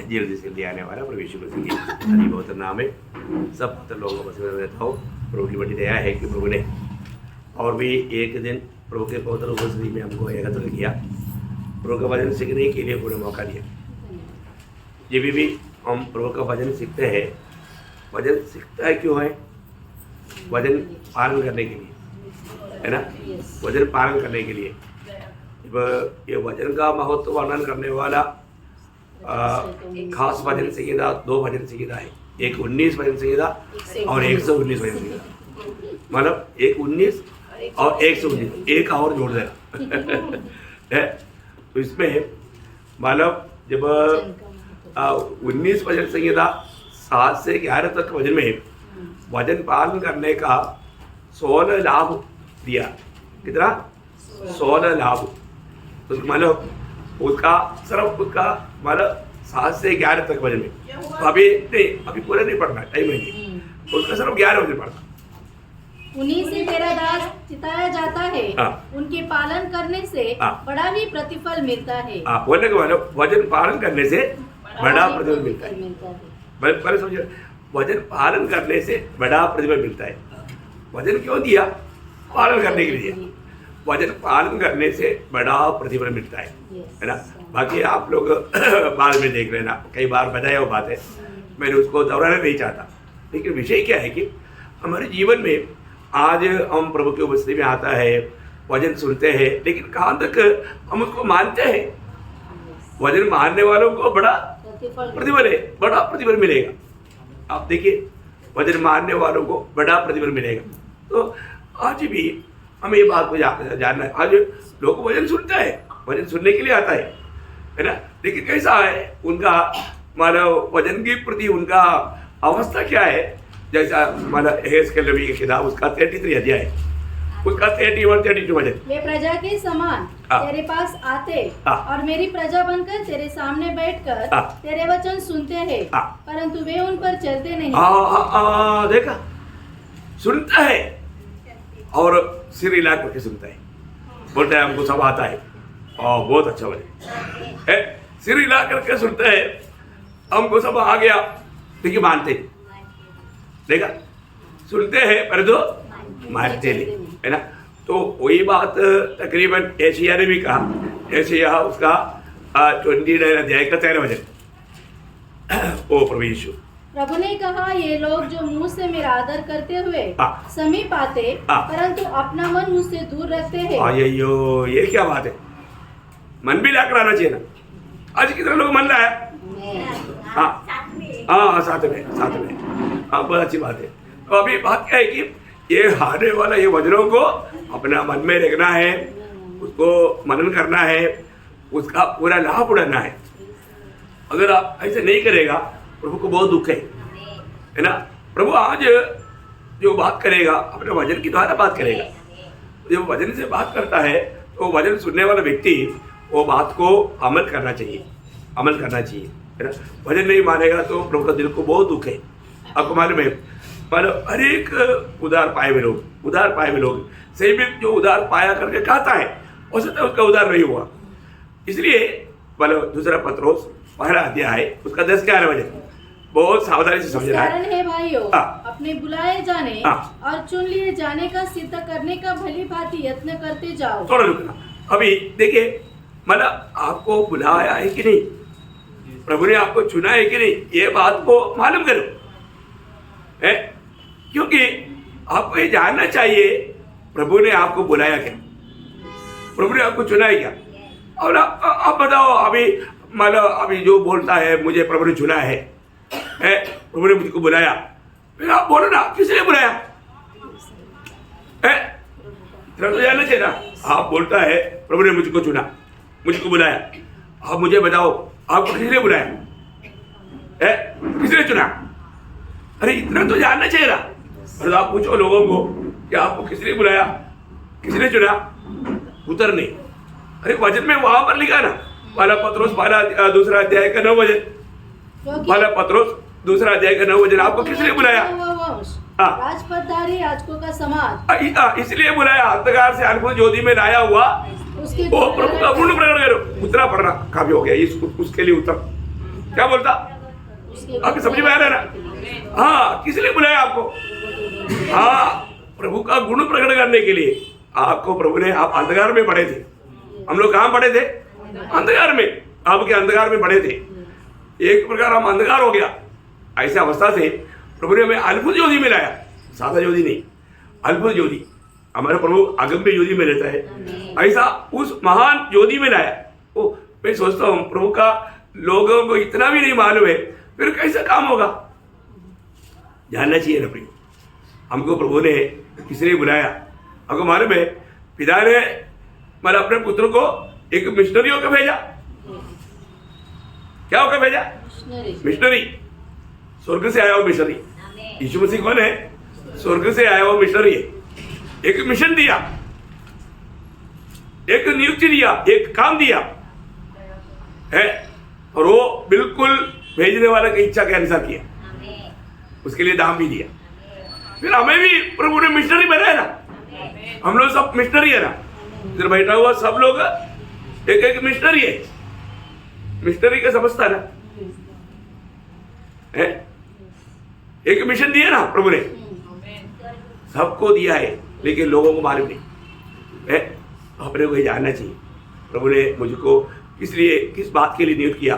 जीवन से ले आने वाला प्रभु यीशु मसीह की हरि बहुत नाम है। सब भक्त लोगों को पसंद रहता हूँ। प्रभु की बड़ी दया है कि प्रभु ने और भी एक दिन प्रभु के पवित्र उपस्थिति में हमको एकत्र किया, प्रभु का वचन सीखने के लिए पूरा मौका दिया। ये भी हम प्रभु का वचन सीखते हैं। वचन सीखता है क्यों है? वचन पालन करने के लिए, है ना? वचन पालन करने के लिए। ये वचन का महत्व वर्णन करने वाला खास भजन संहिता, 2 भजन संहिता है। एक 19 भजन संहिता और 119 भजन संहिता। मतलब एक 19 और 119, एक और जोड़ देना। तो इसमें मतलब जब 19 भजन संहिता 7 से 11 तक भजन में वचन पालन करने का 16 लाभ दिया। कितना? 16 लाभ। तो मतलब उसका सिर्फ उसका मतलब 7 से 11 तक भजन में, तो अभी पूरा नहीं पढ़ना, टाइम नहीं, उसका सिर्फ 11 भजन पढ़ना। उन्हीं से तेरा दास चिताया जाता है, उनके पालन करने से बड़ा ही प्रतिफल मिलता है। बोलने का मतलब वचन पालन करने से बड़ा प्रतिफल मिलता है। पहले समझो, वचन पालन करने से बड़ा प्रतिफल मिलता है। वचन क्यों दिया? पालन करने के लिए। वचन पालन करने से बड़ा प्रतिफल मिलता है ना? बाकी आप लोग बाद में देख लेना, कई बार बताया वो बात है, मैंने उसको दोहराना नहीं चाहता। लेकिन विषय क्या है कि हमारे जीवन में आज हम प्रभु की उपस्थिति में आता है, वचन सुनते हैं, लेकिन कहाँ तक हम उसको मानते हैं? वचन मानने वालों को बड़ा प्रतिफल है, बड़ा प्रतिफल मिलेगा। आप देखिए, वचन मानने वालों को बड़ा प्रतिफल मिलेगा। तो आज भी हमें ये बात को जानना है। आज लोग वचन सुनता है, वचन सुनने के लिए आता है ना? लेकिन कैसा है उनका मानव वचन के प्रति उनका अवस्था क्या है? जैसा मानव एहेजकेल नबी की किताब, उसका 33 अध्याय, उसका 31 32 वचन। वे प्रजा के समान तेरे पास आते और मेरी प्रजा बनकर तेरे सामने बैठकर तेरे वचन सुनते हैं, परंतु वे उन पर चलते नहीं। देखा, सुनता है और सिर हिला करके सुनता है, बोलता है हमको सब आता है और बहुत अच्छा बने। सिर हिला करके सुनता है, हमको सब आ गया, लेकिन मानते नहीं। देखा, सुनते हैं पर तो मानते नहीं, है ना? तो वही बात तकरीबन एशिया ने भी कहा। एशिया उसका 29 अध्याय का 13 वचन। ओ प्रभु यीशु, प्रभु ने कहा, ये लोग जो मुंह से मेरा आदर करते हुए समीप आते, परंतु अपना मन मुझसे दूर रखते हैं। अयो, ये क्या बात है? मन भी ला कराना चाहिए ना। आज कितने लोग मन लाया? हाँ, साथ में। हाँ, बहुत अच्छी बात है। तो अभी बात क्या है कि ये हारने वाला ये वचनों को अपना मन में रखना है, उसको मनन करना है, उसका पूरा लाभ उड़ाना है। अगर आप ऐसे नहीं करेगा, प्रभु को बहुत दुख है ना? प्रभु आज जो बात करेगा अपने वचन की द्वारा बात करेगा। जब वचन से बात करता है तो वचन सुनने वाला व्यक्ति वो बात को अमल करना चाहिए, है ना? वचन नहीं मानेगा तो प्रभु का दिल को बहुत दुख है। आपको मालूम है, पर हर एक उदार पाए हुए लोग सही में जो उदार पाया करके कहता है वैसे तो उसका उदार नहीं हुआ। इसलिए मतलब दूसरा पत्रोस 1 अध्याय है, उसका 10-11 वचन बहुत सावधानी से समझना है भाइयों, अपने बुलाए जाने और चुन लिए जाने का सिद्ध करने का भली भांति यत्न करते जाओ। थोड़ा रुकना। अभी देखिए, मतलब आपको बुलाया है कि नहीं, प्रभु ने आपको चुना है कि नहीं, ये बात को मालूम करो, है? क्योंकि आपको ये जानना चाहिए प्रभु ने आपको बुलाया क्या, प्रभु ने आपको चुना है क्या। और आप बताओ, अभी मतलब अभी जो बोलता है मुझे प्रभु ने चुना है, प्रभु ने मुझको बुलाया, फिर आप बोलो ना किसने बुलाया है? इतना तो जानना चाहिए ना। आप बोलता है प्रभु ने मुझको चुना, मुझको बुलाया, आप मुझे बताओ आपको किसने बुलाया है? किसने चुना? अरे इतना तो जानना चाहिए ना। और आप पूछो लोगों को कि आपको किसने बुलाया, किसने चुना, उत्तर नहीं। अरे वचन में वहां पर लिखा ना, पहला पत्रोस 2 अध्याय का 9 वचन, पहला पत्रोस 2 अध्याय का 9 वचन, आपको किसने बुलाया? राजपदधारी याजकों का समाज, इसलिए बुलाया, अंधकार से अद्भुत ज्योति में लाया हुआ वो प्रभु का पूर्ण प्रकट करो। उतना पढ़ना काफी हो गया, उसके लिए उत्तर क्या बोलता? आपकी समझ में आ रहा है ना? हाँ, किस लिए बुलाया आपको? हाँ, प्रभु का गुण प्रकट करने के लिए आपको प्रभु ने। आप अंधकार में पड़े थे, हम लोग कहाँ पड़े थे? अंधकार में। आपके अंधकार में पड़े थे, एक प्रकार हम अंधकार हो गया। ऐसी अवस्था से प्रभु ने हमें अद्भुत ज्योति में लाया, सादा ज्योति नहीं, अद्भुत ज्योति। हमारा प्रभु अगम्य ज्योति में रहता है, ऐसा उस महान ज्योति में लाया। ओ, मैं सोचता हूँ प्रभु का लोगों को इतना भी नहीं मालूम है, फिर कैसा काम होगा? जानना चाहिए ना प्रिय। हमको प्रभु ने किसने बुलाया? हमको मालूम है पिता ने मतलब अपने पुत्र को एक मिशनरी होकर भेजा। क्या होकर भेजा? मिशनरी, स्वर्ग से आया हुआ मिशनरी। यीशु मसीह कौन है? स्वर्ग से आया हुआ मिशनरी है। एक मिशन दिया, एक नियुक्ति दिया, एक काम दिया है, और वो बिल्कुल भेजने वाले की इच्छा के अनुसार किया, उसके लिए दाम भी दिया। फिर हमें भी प्रभु ने मिशनरी बनाया ना। हम लोग सब मिशनरी है ना, इधर बैठा हुआ सब लोग एक एक मिशनरी है। मिशनरी का समझता है ना? है? एक मिशन दिया ना प्रभु ने, सबको दिया है, लेकिन लोगों को मालूम नहीं है। अपने को ये जानना चाहिए प्रभु ने मुझको किस लिए, किस बात के लिए नियुक्त किया।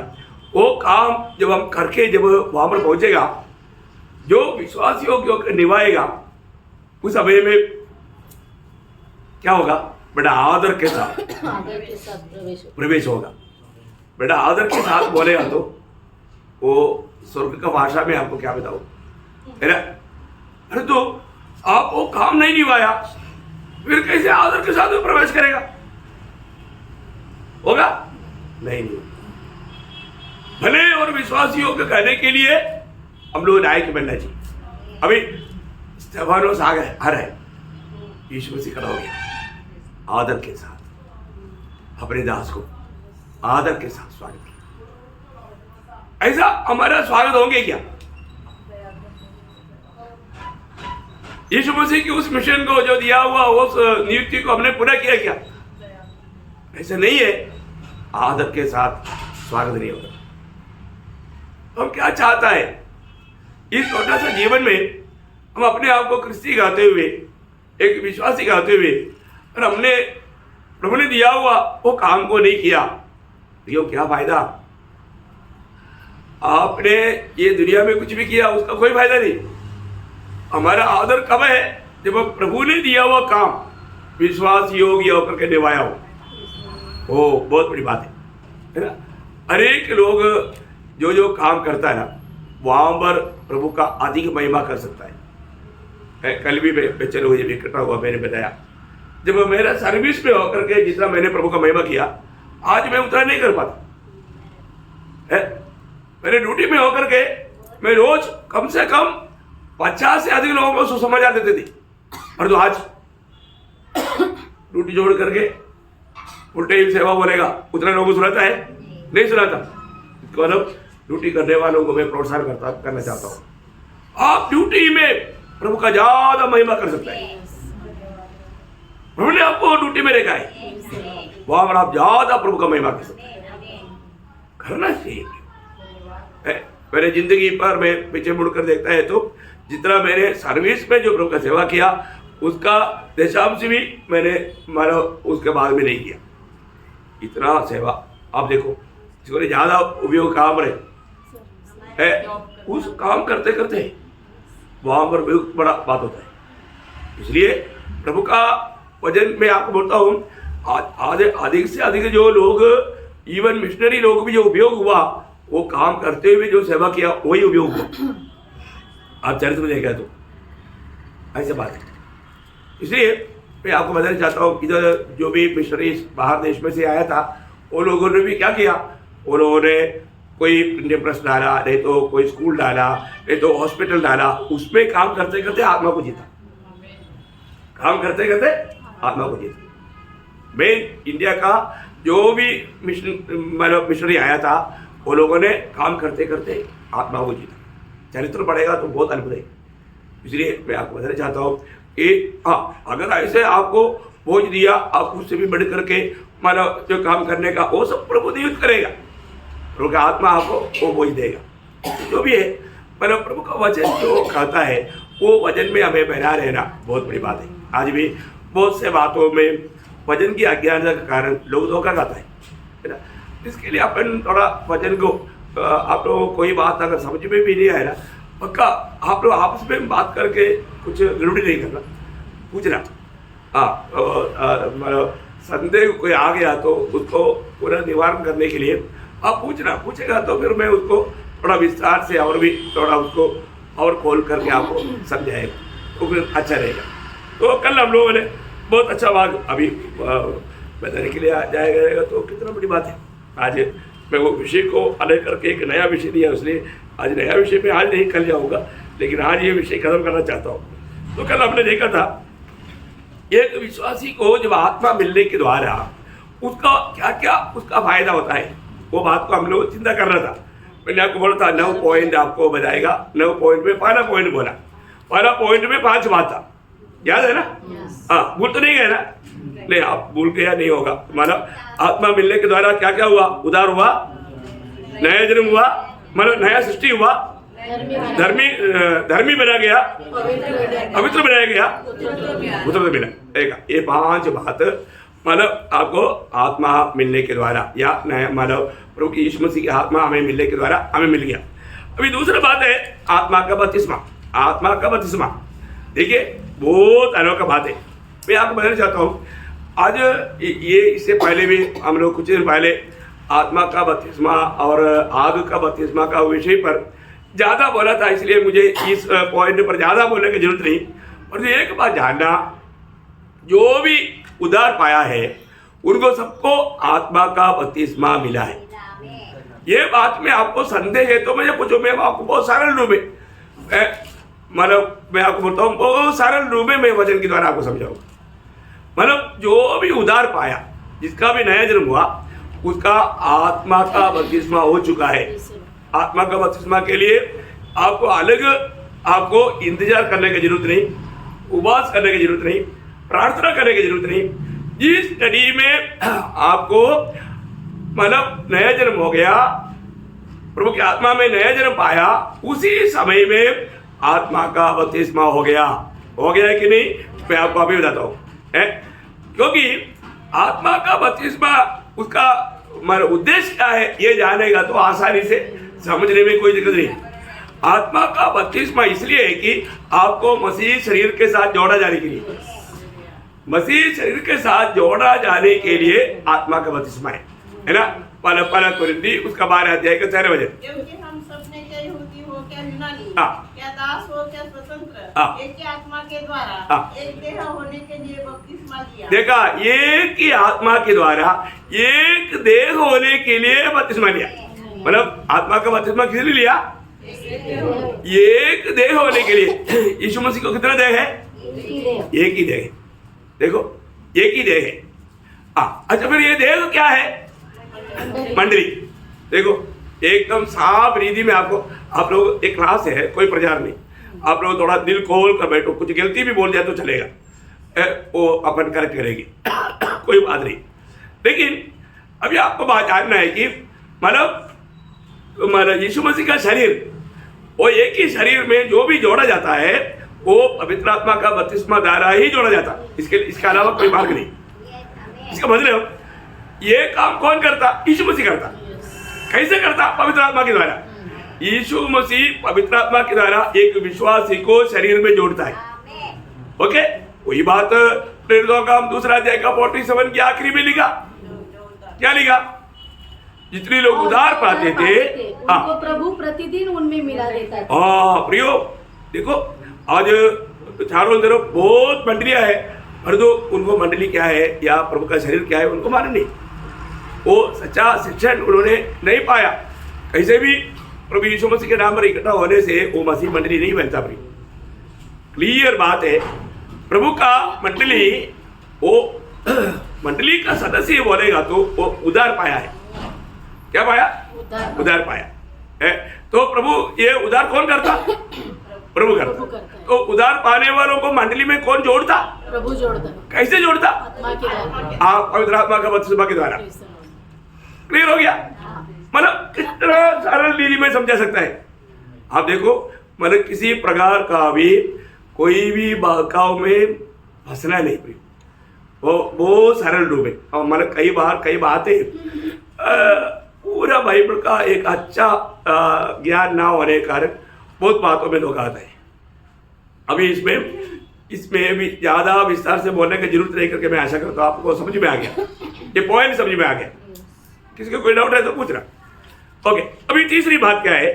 वो काम जब हम करके जब वहां पर पहुंचेगा, जो विश्वासियों को निभाएगा, उस समय में क्या होगा? बड़ा आदर के साथ प्रवेश होगा। बड़ा आदर के साथ बोलेगा तो वो स्वर्ग का भाषा में आपको क्या बताऊं, है ना? अरे तो आप वो काम नहीं निभाया, फिर कैसे आदर के साथ प्रवेश करेगा? होगा नहीं। भले और विश्वासियों के कहने के लिए हम लोग नायक बनना चाहिए। अभी स्तेफानोस आ रहे, यीशु मसीह खड़ा हो गया, आदर के साथ अपने दास को आदर के साथ स्वागत किया। ऐसा हमारा स्वागत होंगे क्या? यीशु मसीह की उस मिशन को जो दिया हुआ, उस नियुक्ति को हमने पूरा किया क्या? ऐसा नहीं है। आदर के साथ स्वागत नहीं होगा। हम क्या चाहता है इस छोटा सा जीवन में? हम अपने आप को क्रिस्ती गाते हुए, एक विश्वासी गाते हुए, और हमने प्रभु ने दिया हुआ वो काम को नहीं किया, तो क्या फायदा? आपने ये दुनिया में कुछ भी किया, उसका कोई फायदा नहीं। हमारा आदर कब है? जब प्रभु ने दिया हुआ काम विश्वास योग्य होकर के निभाया हो। वो बहुत बड़ी बात है ना? हर एक लोग जो जो काम करता है ना, वहां पर प्रभु का अधिक महिमा कर सकता है। कल भी चलो मुझे इकट्ठा हुआ, मैंने बताया जब मेरा सर्विस में होकर के जितना मैंने प्रभु का महिमा किया, आज मैं उतना नहीं कर पाता है। मेरे ड्यूटी में होकर के मैं रोज कम से कम 50 से अधिक लोगों को सुसमाचार देते थे, और तो आज ड्यूटी जोड़ करके फुल टाइम सेवा बोलेगा, उतना लोगों को सुनाता है? नहीं सुनाता। मतलब ड्यूटी करने वालों को मैं प्रोत्साहन करना चाहता हूं। आप ड्यूटी में प्रभु का ज्यादा महिमा कर सकते हैं। प्रभु ने आपको ड्यूटी में रखा है, वहां पर आप ज्यादा प्रभु का महिमा कर सकते हैं। करना चाहिए। मेरे जिंदगी पर मैं पीछे मुड़कर देखता है तो जितना मैंने सर्विस में जो प्रभु का सेवा किया, उसका दशांश भी मैंने मानो उसके बाद में नहीं किया। इतना सेवा आप देखो, जिसको ज्यादा उपयोग काम रहे है, उस काम करते करते वहां पर बहुत बड़ा बात होता है। इसलिए प्रभु का वचन मैं आपको बोलता हूँ, अधिक से अधिक जो लोग, इवन मिशनरी लोग भी जो उपयोग हुआ, वो काम करते हुए जो सेवा किया वही उपयोग हुआ। आप चरित्र में देखा तो ऐसे बात है। इसलिए मैं आपको बताना चाहता हूँ, इधर जो भी मिशनरी बाहर देश में से आया था, वो लोगों ने भी क्या किया? वो लोगों ने कोई प्रिंटिंग प्रेस डाला, नहीं तो कोई स्कूल डाला, नहीं तो हॉस्पिटल डाला। उसमें काम करते करते आत्मा को जीता, काम करते करते आत्मा को जीता। मैं इंडिया का जो भी मिशनरी आया था, वो लोगों ने काम करते करते आत्मा को जीता। चरित्र पढ़ेगा तो बहुत अद्भुत है। इसलिए मैं आपको बताना चाहता हूँ कि हाँ, अगर ऐसे आपको बोझ दिया, आप उससे भी बढ़ करके मानो जो काम करने का, वो सब प्रभु नियुक्त करेगा। प्रभु का आत्मा आपको वो वही देगा जो भी है। मतलब प्रभु का वचन जो कहता है वो वचन में हमें बना रहना बहुत बड़ी बात है। आज भी बहुत से बातों में वचन की अज्ञानता के कारण लोग धोखा खाता है ना। इसके लिए अपन थोड़ा वचन को आप लोगों को कोई बात अगर समझ में भी नहीं आए ना, पक्का आप लोग आपस में बात करके कुछ गड़बड़ी नहीं करना, पूछना। मतलब संदेह कोई आ गया तो उसको पूरा निवारण करने के लिए आप पूछेगा तो फिर मैं उसको थोड़ा विस्तार से और भी थोड़ा उसको और खोल करके आपको समझाएगा तो फिर अच्छा रहेगा। तो कल हम लोगों ने बहुत अच्छा भाग अभी बताने के लिए जाएगा, तो कितना बड़ी बात है। आज मैं वो विषय को अलग करके एक नया विषय दिया, इसलिए आज नया विषय में आज नहीं कल जाऊँगा, लेकिन आज ये विषय खत्म करना चाहता हूँ। तो कल हमने देखा था एक विश्वासी को जब आत्मा मिलने के द्वारा उसका क्या क्या उसका फायदा होता है, वो बात को हम लोग चिंता कर रहा था। मैंने आपको बोला था 9 पॉइंट आपको बताएगा। 9 पॉइंट में पहला पॉइंट बोला, पहला पॉइंट में 5 बात था, याद है ना? हाँ, भूल तो नहीं गए ना? नहीं, आप भूल गया नहीं होगा। मतलब आत्मा मिलने के द्वारा क्या क्या हुआ? उद्धार हुआ, नया जन्म हुआ, मतलब नया सृष्टि हुआ, धर्मी बना गया, पवित्र बनाया गया, पुत्र मिला। ये 5 बात मतलब आपको आत्मा मिलने के द्वारा या नया मतलब प्रभु की यीशु मसीह की आत्मा हमें मिलने के द्वारा हमें मिल गया। अभी दूसरी बात है आत्मा का बपतिस्मा। आत्मा का बपतिस्मा देखिए बहुत अनोखा बात है। मैं आपको बताना चाहता हूँ, आज ये इससे पहले भी हम लोग कुछ दिन पहले आत्मा का बपतिस्मा और आग का बपतिस्मा का विषय पर ज़्यादा बोला था, इसलिए मुझे इस पॉइंट पर ज़्यादा बोलने की जरूरत नहीं। और एक बात जानना, जो भी उद्धार पाया है उनको सबको आत्मा का बपतिस्मा मिला है। ये बात में आपको संदेह है तो मुझे पूछो, मैं आपको बहुत सरल रूप में मतलब मैं आपको बोलता हूँ, बहुत सरल रूप में मैं वचन के द्वारा आपको समझाऊंगा। मतलब जो भी उद्धार पाया, जिसका भी नया जन्म हुआ, उसका आत्मा का बपतिस्मा हो चुका है। आत्मा का बपतिस्मा के लिए आपको अलग आपको इंतजार करने की जरूरत नहीं, उपवास करने की जरूरत नहीं, प्रार्थना करने की जरूरत नहीं। जिस स्टडी में आपको मतलब नया जन्म हो गया, प्रभु की आत्मा में नया जन्म पाया, उसी समय में आत्मा का बपतिस्मा हो गया है कि नहीं? मैं आपको अभी बताता हूँ। क्योंकि आत्मा का बपतिस्मा उसका मतलब उद्देश्य क्या है ये जानेगा तो आसानी से समझने में कोई दिक्कत नहीं। आत्मा का बपतिस्मा इसलिए है कि आपको मसीह शरीर के साथ जोड़ा जाने के लिए, मसीह शरीर के साथ जोड़ा जाने के लिए आत्मा का बपतिस्मा है ना। पहला कुरिन्थी उसका 12 अध्याय का 4 वचन, क्योंकि हम सब ने क्या यहूदी हो क्या यूनानी, क्या दास हो क्या स्वतंत्र, एक ही आत्मा के द्वारा एक देह होने के लिए बपतिस्मा लिया। देखा, एक ही आत्मा के द्वारा एक देह होने के लिए बपतिस्मा लिया। मतलब आत्मा का बपतिस्मा किस लिए लिया? एक देह होने के लिए। यीशु मसीह को कितना देह है? एक ही देह है। देखो, एक ही देह है। अच्छा, फिर ये देह क्या है? मंडली। देखो, एकदम साफ रीति में आपको, आप लोग एक क्लास है, कोई प्रचार नहीं, आप लोग थोड़ा दिल खोल कर बैठो, कुछ गलती भी बोल जाए तो चलेगा, वो अपन करेक्ट करेगी, कोई बात नहीं। लेकिन अभी आपको बात जानना है कि मतलब यीशु मसीह का शरीर, वो एक ही शरीर में जो भी जोड़ा जाता है वो पवित्र आत्मा का बपतिस्मा द्वारा ही जोड़ा जाता है। इसके अलावा कोई मार्ग नहीं। इसका मतलब ये काम कौन करता? यीशु मसीह करता। कैसे करता? पवित्र आत्मा के द्वारा। यीशु मसीह पवित्र आत्मा के द्वारा एक विश्वासी को शरीर में जोड़ता है। ओके, वही बात प्रेरितों का 2 अध्याय का 47 की आखिरी में लिखा। क्या लिखा? जितने लोग उद्धार पाते थे उनको प्रभु प्रतिदिन उनमें मिला देता था। प्रियो, देखो आज चारों तरफ बहुत मंडलियां है, पर तो उनको मंडली क्या है या प्रभु का शरीर क्या है उनको मालूम नहीं। वो सच्चा शिक्षण उन्होंने नहीं पाया। कैसे भी प्रभु यीशु मसीह के नाम पर इकट्ठा होने से वो मसीह मंडली नहीं बनता। भाई क्लियर बात है, प्रभु का मंडली, वो मंडली का सदस्य बोलेगा तो वो उद्धार पाया है। क्या पाया? उद्धार पाया है। तो प्रभु ये उद्धार कौन करता? प्रभु करता। तो उद्धार पाने वालों को मंडली में कौन जोड़ता? प्रभु जोड़ता। कैसे जोड़ता? आत्मा के द्वारा। पवित्र आत्मा का बपतिस्मा के द्वारा। क्लियर हो गया? मतलब कितना सरल रीति में समझा सकता है। आप देखो, मतलब किसी प्रकार का भी कोई भी बहकाव में फंसना नहीं पड़ी, वो सरल रूप है। और मतलब कई बातें पूरा बाइबल का एक अच्छा ज्ञान ना होने के कारण बहुत बातों में धोखा आता है। अभी इसमें भी ज़्यादा विस्तार से बोलने की जरूरत नहीं, करके मैं आशा करता हूँ आपको समझ में आ गया, ये पॉइंट समझ में आ गया। किसी को कोई डाउट है तो पूछ रहा। ओके, अभी तीसरी बात क्या है,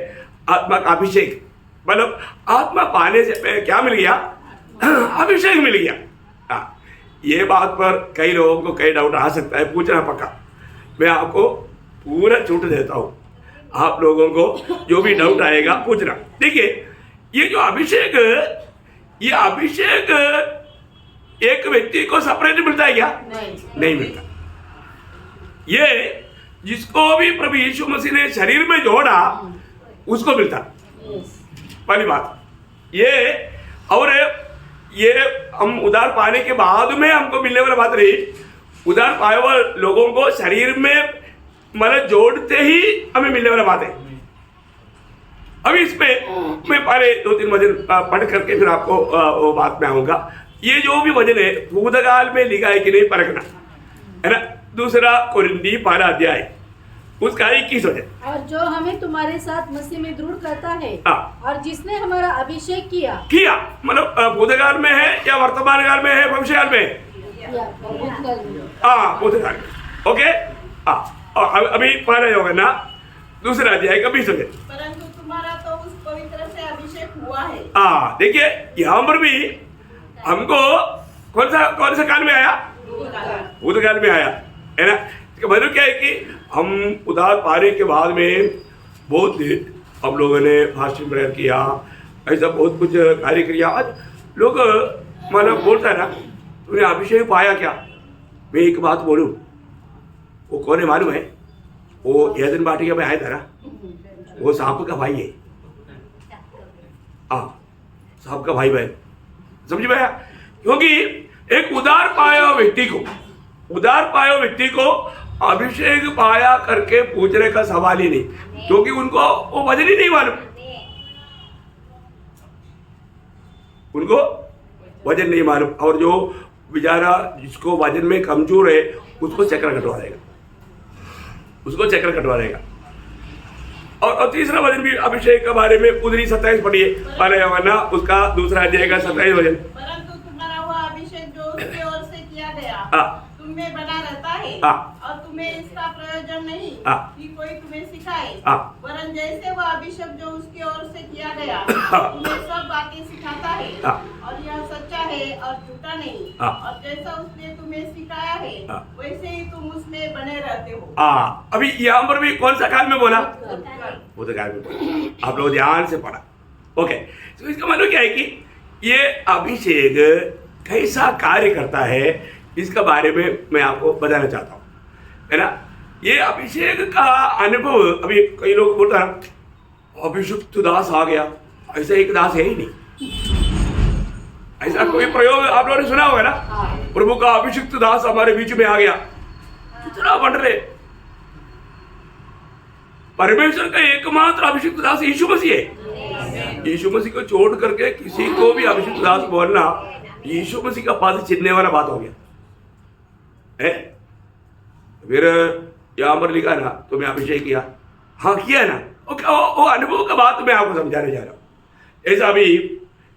आत्मा का अभिषेक। मतलब आत्मा पाने से क्या मिल गया? अभिषेक मिल गया। हाँ, ये बात पर कई लोगों को कई डाउट आ सकता है, पूछना पक्का। मैं आपको पूरा छूट देता हूँ, आप लोगों को जो भी डाउट आएगा पूछना। देखिए, ये जो अभिषेक, ये अभिषेक एक व्यक्ति को सेपरेट मिलता है क्या? नहीं मिलता। ये जिसको भी प्रभु यीशु मसीह ने शरीर में जोड़ा उसको मिलता। पहली बात ये, और ये हम उधार पाने के बाद में हमको मिलने वाला बात नहीं। उधार पाए हुए लोगों को शरीर में मतलब जोड़ते ही हमें मिलने वाला बात है। अभी इसमें मैं पहले 2-3 वचन पढ़ करके फिर आपको वो बात में आऊंगा। ये जो भी वचन है भूतकाल में लिखा है कि नहीं परखना, है ना। 2 कोरिन्थी 12 अध्याय उसका 21 वचन। और जो हमें तुम्हारे साथ मसीह में दृढ़ करता है, और जिसने हमारा अभिषेक किया मतलब भूतकाल में है या वर्तमान काल में है, भविष्यकाल में है? भूतकाल में। ओके, और अभी पढ़ा होगा ना 2 अध्याय का 20 वचन। परंतु तुम्हारा तो उस पवित्र से अभिषेक हुआ है। देखिए यहाँ पर भी हमको कौन सा काल में आया? भूतकाल में आया, है ना। इसका मतलब क्या है कि हम उधार पाने के बाद में बहुत देर हम लोगों ने फास्टिंग प्रेयर किया, ऐसा बहुत कुछ कार्य किया। आज लोग मतलब बोलता है ना, तुमने अभिषेक पाया क्या? मैं एक बात बोलूं, वो कौन है मालूम है? वो यदन बाटिका में आया था ना, वो सांप का भाई है। सांप का भाई बहन, समझ में आया? क्योंकि एक उधार पाया व्यक्ति को अभिषेक पाया करके पूछने का सवाल ही नहीं, क्योंकि उनको वो वजन ही नहीं मालूम, उनको वजन नहीं मालूम। और जो बेचारा जिसको वजन में कमजोर है उसको चक्कर कटवा देगा, और तीसरा वजन भी अभिषेक के बारे में उधरी 27 पढ़िए, पहले वरना उसका 2 अध्याय का 27 वचन। परंतु तुम्हारा वह अभिषेक जो उसकी ओर से किया गया तुम में बना रहता है, और तुम्हें इसका प्रयोजन नहीं कि कोई तुम्हें सिखाए, वरन जैसे वह अभिषेक जो उसकी ओर से किया गया तुम्हें सब बातें सिखाता है, और यह सच्चा है और झूठा नहीं, और जैसा उसने तुम्हें सिखाया है वैसे ही तुम उसमें बने रहते हो। अभी यहाँ पर भी कौन सा काल में बोला? भूतकाल में बोला। आप लोग ध्यान से पढ़ा। ओके, तो इसका मतलब क्या है कि ये अभिषेक कैसा कार्य करता है, इसका बारे में मैं आपको बताना चाहता हूँ, है ना। ये अभिषेक का अनुभव, अभी कई लोग बोलता है अभिषिक्त दास आ गया, ऐसा एक दास है ही नहीं। ऐसा कोई प्रयोग आप लोगों ने सुना होगा ना, प्रभु का अभिषिक्त दास हमारे बीच में आ गया। कितना बढ़ रहे, परमेश्वर का एकमात्र अभिषिक्त दास यीशु मसीह है। यीशु मसीह को छोड़ करके किसी को भी अभिषिक्त दास बोलना यीशु मसीह का पद छीनने वाला बात हो गया है। फिर यहाँ पर लिखा ना, तुम्हें अभिषेक किया, किया ना। वो अनुभव का बात मैं आपको समझाने जा रहा हूँ। ऐसा भी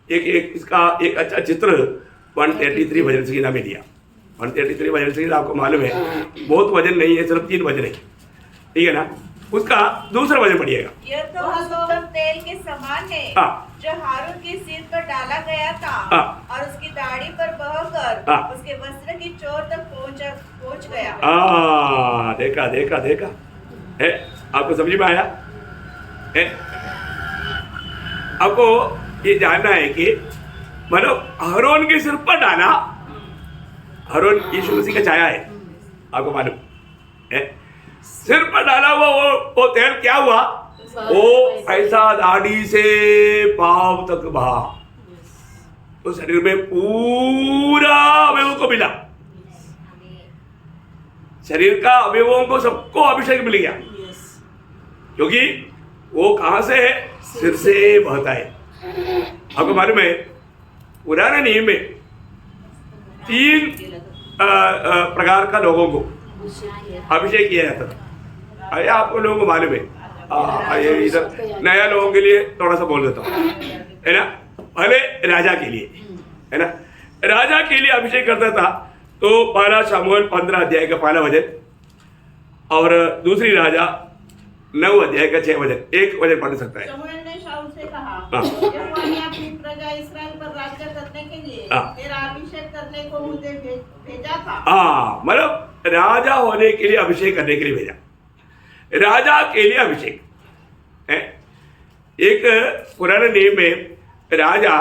एक इसका एक अच्छा चित्र 133 भजन संगीता में दिया। 133 भजन संगीता आपको मालूम है बहुत वजन नहीं है, सिर्फ 3 भजन है, ठीक है ना। उसका 2 वचन पढ़िएगा। यह तो उत्तम तेल के समान है जो हारून के सिर पर डाला गया था और उसकी दाढ़ी पर बहकर उसके वस्त्र की चोर तक पहुंच गया। देखा है, आपको समझ में आया है? आपको ये जानना है कि मतलब हारून के सिर पर डाला, हारून यीशु मसीह का छाया है, आपको मालूम है। सिर पर डाला हुआ वो तेल क्या हुआ? वो ऐसा दाढ़ी से पांव तक बहा, तो शरीर में पूरा अवयवों को मिला, शरीर का अवयवों को सबको अभिषेक मिल गया। क्योंकि वो कहाँ से है? सिर से बहता है। आपको मालूम है पुराने नियम में 3 प्रकार का लोगों को अभिषेक किया जाता था। अरे आपको लोगों को मालूम है। ये इधर नया लोगों के लिए थोड़ा सा बोल देता हूँ, है ना। पहले राजा के लिए, है ना, राजा के लिए अभिषेक करता था। तो पहला शमूएल 15 अध्याय का पहला वचन और दूसरी राजा 9 अध्याय का 6 वचन, एक वचन पढ़ सकता है। शमूएल ने शाऊल से कहा, यहोवा ने अपनी प्रजा इस्राएल पर राज्य करने के लिए तेरा अभिषेक करने को मुझे भेजा था। मतलब राजा होने के लिए अभिषेक करने के लिए भेजा। राजा के लिए अभिषेक है। एक पुराने नियम में राजा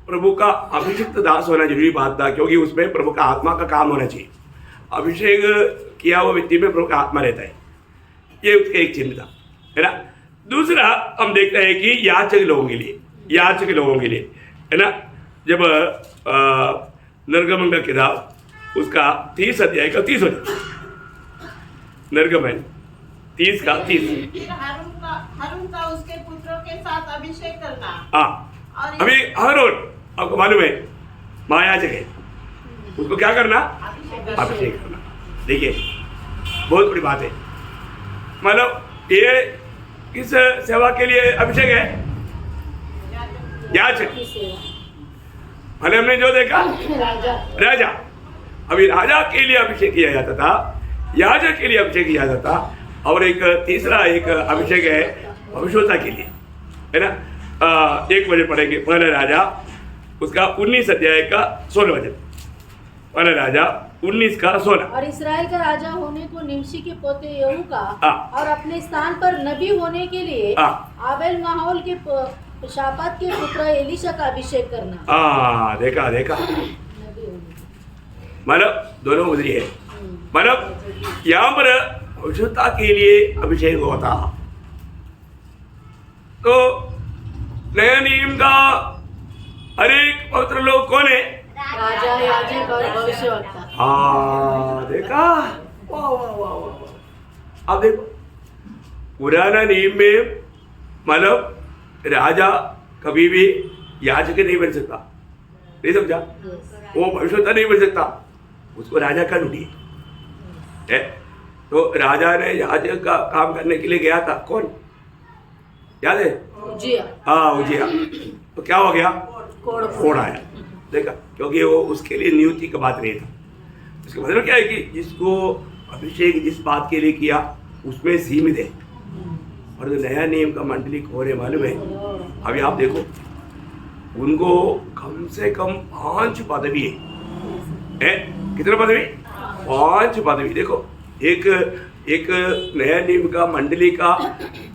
प्रभु का अभिषिक्त दास होना जरूरी बात था, क्योंकि उसमें प्रभु का आत्मा का काम होना चाहिए। अभिषेक किया हुआ व्यक्ति में प्रभु का आत्मा रहता है, ये उसका एक चिन्ह था, है ना। दूसरा हम देखते हैं कि याचक लोगों के लिए, है ना, जब निर्गमन का किताब उसका 30 अध्याय का 30 वचन, निर्गमन 30 का 30। फिर हारून का उसके पुत्रों के साथ अभिषेक करना। हाँ, अभी हारून आपको मालूम है महायाजक है, उसको क्या करना? अभिषेक करना। देखिए बहुत बड़ी बात है। मतलब ये किस सेवा के लिए अभिषेक है? याचक। भले हमने जो देखा राजा, अभी राजा के लिए अभिषेक किया जाता था, याजक के लिए अभिषेक किया जाता था, और एक तीसरा एक अभिषेक है भविष्यवक्ता के लिए, है ना। एक वचन पढ़ेंगे, पहला राजा उसका 19 अध्याय का 16 वचन। पहला राजा 19 का 16। और इस्राएल का राजा होने को निमशी के पोते यहू का और अपने स्थान पर नबी होने के लिए आबेल माहौल के शापात के पुत्र एलिशा का अभिषेक करना। देखा मतलब दोनों उधरी है। मतलब यहाँ पर भविष्यवक्ता के लिए अभिषेक होता। तो नया नियम का हर एक पवित्र लोग कौन है? राजा, याजक और भविष्यवक्ता। देखा, वाह। अब देखो पुराना नियम में मतलब राजा कभी भी याजक नहीं बन सकता, नहीं समझा? वो भविष्यवक्ता नहीं बन सकता, उसको राजा का ड्यूटी है। तो राजा ने याजक का काम करने के लिए गया था, कौन याद है? उजिया। तो क्या हो गया? कोड़ आया। देखा, क्योंकि वो उसके लिए नियुक्ति का बात नहीं था। इसका मतलब क्या है कि जिसको अभिषेक जिस बात के लिए किया उसमें सीमित है। और जो नया नियम का मंडली खोरे मालूम है, अभी आप देखो उनको कम से कम 5 पदवी है। कितना पदवी? 5 पदवी। देखो एक नया नियम का मंडली का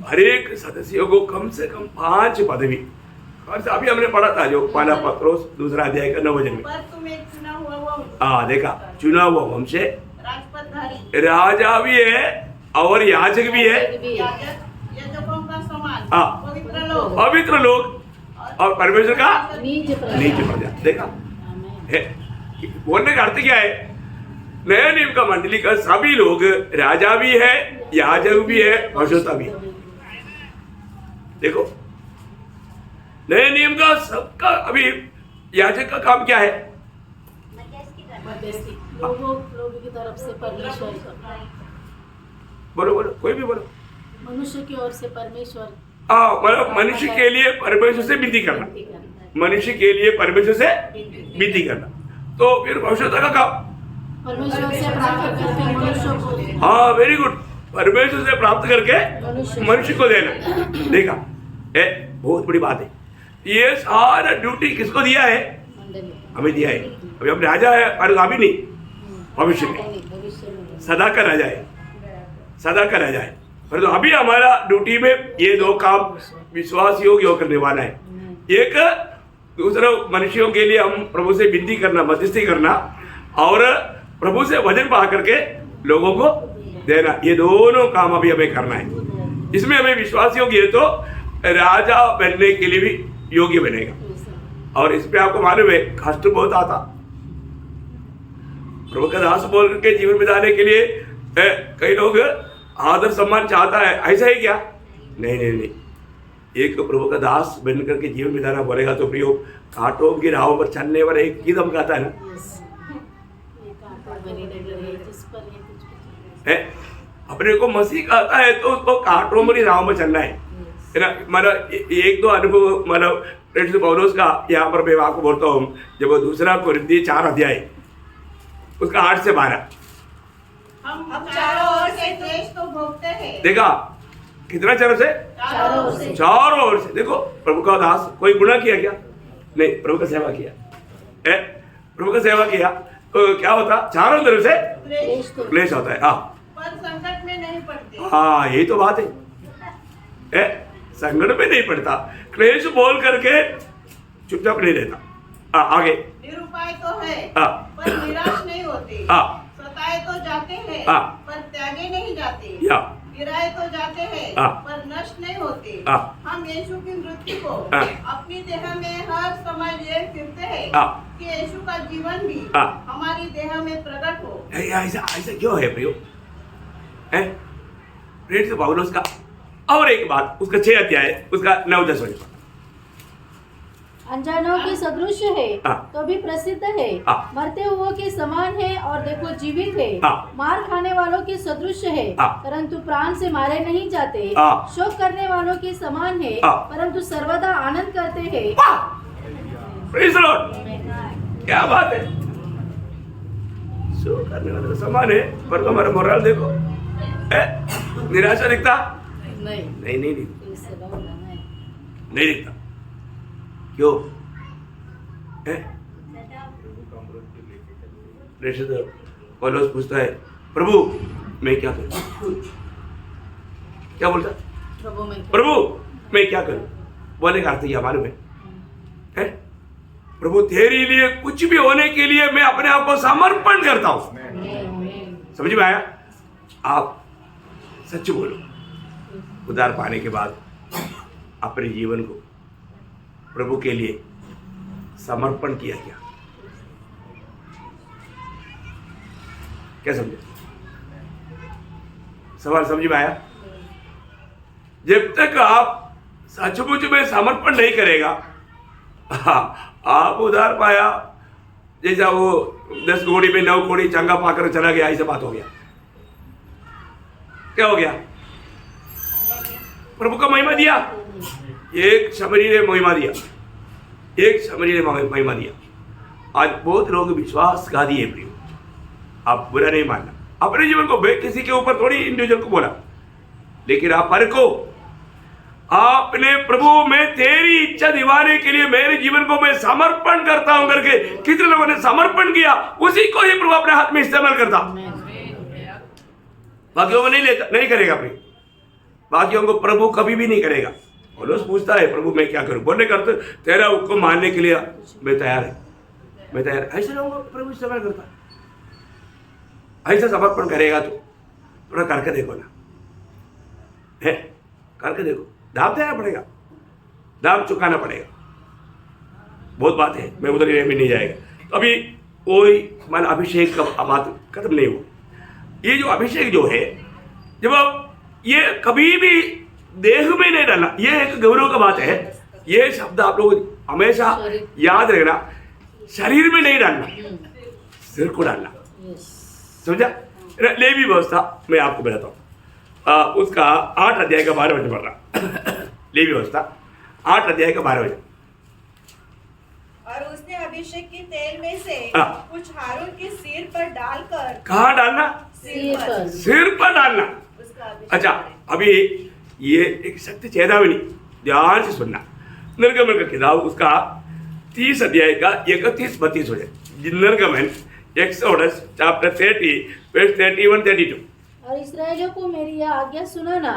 हर एक सदस्यों को कम से कम 5 पदवी। और अभी हमने पढ़ा था जो पहला पत्रोस 2 अध्याय का 9 वचन में। देखा, चुना हुआ वंश है, राजा भी है और याजक भी है, पवित्र लोग और परमेश्वर का नीच प्रजा। देखा है, बोलने का अर्थ क्या है? नया नियम का मंडली का सभी लोग राजा भी है, याजक भी है, भविष्यवक्ता भी है। देखो नए नियम का सबका अभी याजक का काम क्या है? लोगों की तरफ से परमेश्वर, बोलो कोई भी बोलो। मनुष्य की ओर से परमेश्वर, मतलब मनुष्य के लिए परमेश्वर से विनती करना, मनुष्य के लिए परमेश्वर से विनती करना। तो फिर भविष्यवक्ता का काम परमेश्वर से प्राप्त करके मनुष्य को, वेरी गुड, परमेश्वर से प्राप्त करके मनुष्य को देना। देखा है, बहुत बड़ी बात है। ये सारा ड्यूटी किसको दिया है? हमें दिया है। अभी हम राजा है और अभी नहीं, भविष्य में सदा का राजा है, सदा का राजा है। पर तो अभी हमारा ड्यूटी में ये 2 काम विश्वास योग्य होकर निभाना है। एक दूसरा मनुष्यों के लिए हम प्रभु से विनती करना, मध्यस्थी करना, और प्रभु से वचन पा करके लोगों को देना। ये दोनों काम अभी हमें करना है। इसमें हमें विश्वास योग्य है तो राजा बनने के लिए भी योग्य बनेगा। और इस पे आपको मालूम है कष्ट बहुत आता। प्रभु का दास बोल करके जीवन बिताने के लिए कई लोग आदर सम्मान चाहता है, ऐसा है क्या? नहीं नहीं नहीं, एक प्रभु का दास बन करके जीवन बिताना बोलेगा तो प्रियो, कांटों की राहों पर चलने वाला एक ही दम कहता है ना, ये कांटों भरी नगरी है, जिस पर ये कुछ है अपने को मसीह कहता है तो उसको कांटों भरी राहों में चलना है ना। मतलब एक दो अनुभव, मतलब प्रेरित पौलुस का यहाँ पर मैं आपको बोलता हूँ, जब वो दूसरा कोरिन्थी 4 अध्याय उसका 8 से 12, हम चारों ओर से क्लेश तो भोगते हैं। देखा कितना चरण से, चारों ओर से। चारों ओर से। देखो प्रभु का दास कोई गुनाह किया क्या? नहीं, प्रभु का सेवा किया है, प्रभु का सेवा किया तो क्या होता? चारों तरफ से क्लेश तो क्लेश होता है। हाँ पर संकट में नहीं पड़ते। हाँ, यही तो बात है, संकट में नहीं पड़ता, क्लेश बोल करके चुपचाप नहीं रहता। आगे निरुपाय तो है हाँ। पर निराश नहीं होते, हाँ। सताए तो जाते हैं हाँ। पर त्यागे नहीं जाते, या गिराए तो जाते हैं हाँ। पर नष्ट नहीं होते। हाँ। हम यीशु की मृत्यु को हाँ। अपनी देह में हर समय लिए फिरते हैं हाँ। कि यीशु का जीवन भी हाँ। हमारी देह में प्रकट हो। ऐसा ऐसा क्यों है प्रियो? प्रेरित पौलुस का और एक बात, उसका 6 अध्याय उसका 9-10 वचन, अनजानों के सदृश है हाँ। तो भी प्रसिद्ध है, हाँ। मरते हुओं के समान है और देखो जीवित है, हाँ। मार खाने वालों के सदृश है हाँ। परंतु प्राण से मारे नहीं जाते, हाँ। शोक करने वालों के समान है हाँ। परंतु सर्वदा आनंद करते हैं। वाह! Praise the Lord! क्या बात है, शो करने वाले तो समान है, पर हमारा मोरल देखो, निराशा दिखता नहीं नहीं नहीं नहीं इससे बहुत है। नहीं दिखता। क्यों? प्रेषित पौलुस पूछता है, प्रभु मैं क्या करूं? क्या बोलता? प्रभु मैं क्या करूं? बोले का अर्थ क्या मालूम है? प्रभु तेरे लिए कुछ भी होने के लिए मैं अपने आप को समर्पण करता हूं। समझ में आया? आप सच बोलो, उद्धार पाने के बाद अपने जीवन को प्रभु के लिए समर्पण किया क्या? क्या समझे? सवाल समझ में आया? जब तक आप सचमुच में समर्पण नहीं करेगा, आप उधार पाया जैसा वो 10 घोड़ी में 9 घोड़ी चंगा पाकर चला गया, ऐसा बात हो गया। क्या हो गया? प्रभु का महिमा दिया, एक शमरी ने महिमा दिया, एक शमरी ने महिमा दिया। आज बहुत लोग विश्वासघाती है प्रियो, आप बुरा नहीं मानना, अपने जीवन को किसी के ऊपर थोड़ी इंडिविजुअल को बोला, लेकिन आप परखो, आपने प्रभु में तेरी इच्छा दिवाने के लिए मेरे जीवन को मैं समर्पण करता हूं करके कितने लोगों ने समर्पण किया, उसी को ही प्रभु अपने हाथ में इस्तेमाल करता, बाकियों को नहीं लेता, नहीं करेगा प्रिय, बाकियों को प्रभु कभी भी नहीं करेगा। पौलुस पूछता है, प्रभु मैं क्या करूं? बोलने करते तेरा हुक्म मानने के लिए मैं तैयार है, मैं तैयार। ऐसे लोगों को प्रभु इस्तेमाल करता, ऐसा समर्पण करेगा तो थोड़ा करके देखो ना, है करके देखो, दाम देना पड़ेगा, दाम चुकाना पड़ेगा, बहुत बात है, मैं उधर में नहीं जाएगा। तो अभी कोई मान अभिषेक का बात खत्म नहीं हुआ। ये जो अभिषेक जो है, जब ये कभी भी देह में नहीं डालना, ये एक गौरव का बात है। ये शब्द आप लोग हमेशा याद रखना, शरीर में नहीं डालना, सिर को डालना, समझा? लेवी व्यवस्था मैं आपको बताता हूँ, उसका 8 अध्याय का 12 वचन पढ़ रहा। लेवी व्यवस्था 8 अध्याय का 12 वचन। और उसने अभिषेक के तेल में से हाँ। कुछ हारून के सिर पर डालकर, कहाँ डालना? सिर पर। सिर पर डालना। उसका अभिषेक अच्छा, करें। अभी ये एक सत्य चेतावनी, ध्यान से सुनना। निर्गमन का किताब उसका 30 अध्याय का 31-32 हो जाए। निर्गमन एक्सोडस चैप्टर 30 वर्स 31-32। और इस्राएलियों को मेरी यह आज्ञा सुनो ना,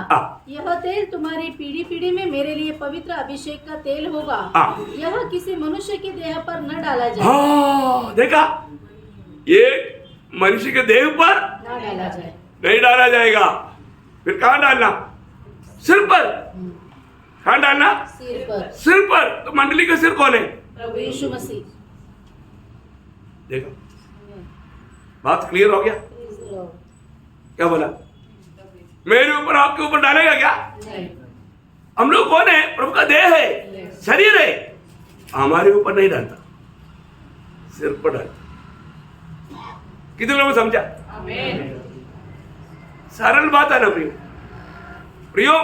यह तेल तुम्हारी पीढ़ी पीढ़ी में मेरे लिए पवित्र अभिषेक का तेल होगा, यह किसी मनुष्य के देह पर न डाला जाए। हाँ, देखा, ये मनुष्य के देह पर न डाला जाए, नहीं डाला जाएगा। फिर कहाँ डालना? सिर पर। कहाँ डालना? सिर पर। सिर पर। तो मंडली का सिर कौन है? प्रभु यीशु मसीह। देखो, बात क्लियर हो गया? क्या बोला? मेरे ऊपर आपके ऊपर डालेगा क्या? नहीं। हम लोग कौन है? प्रभु का देह है, शरीर है। हमारे ऊपर नहीं डालता, सिर पर डालता। कितने लोगों को समझा? सरल बात है ना प्रियो।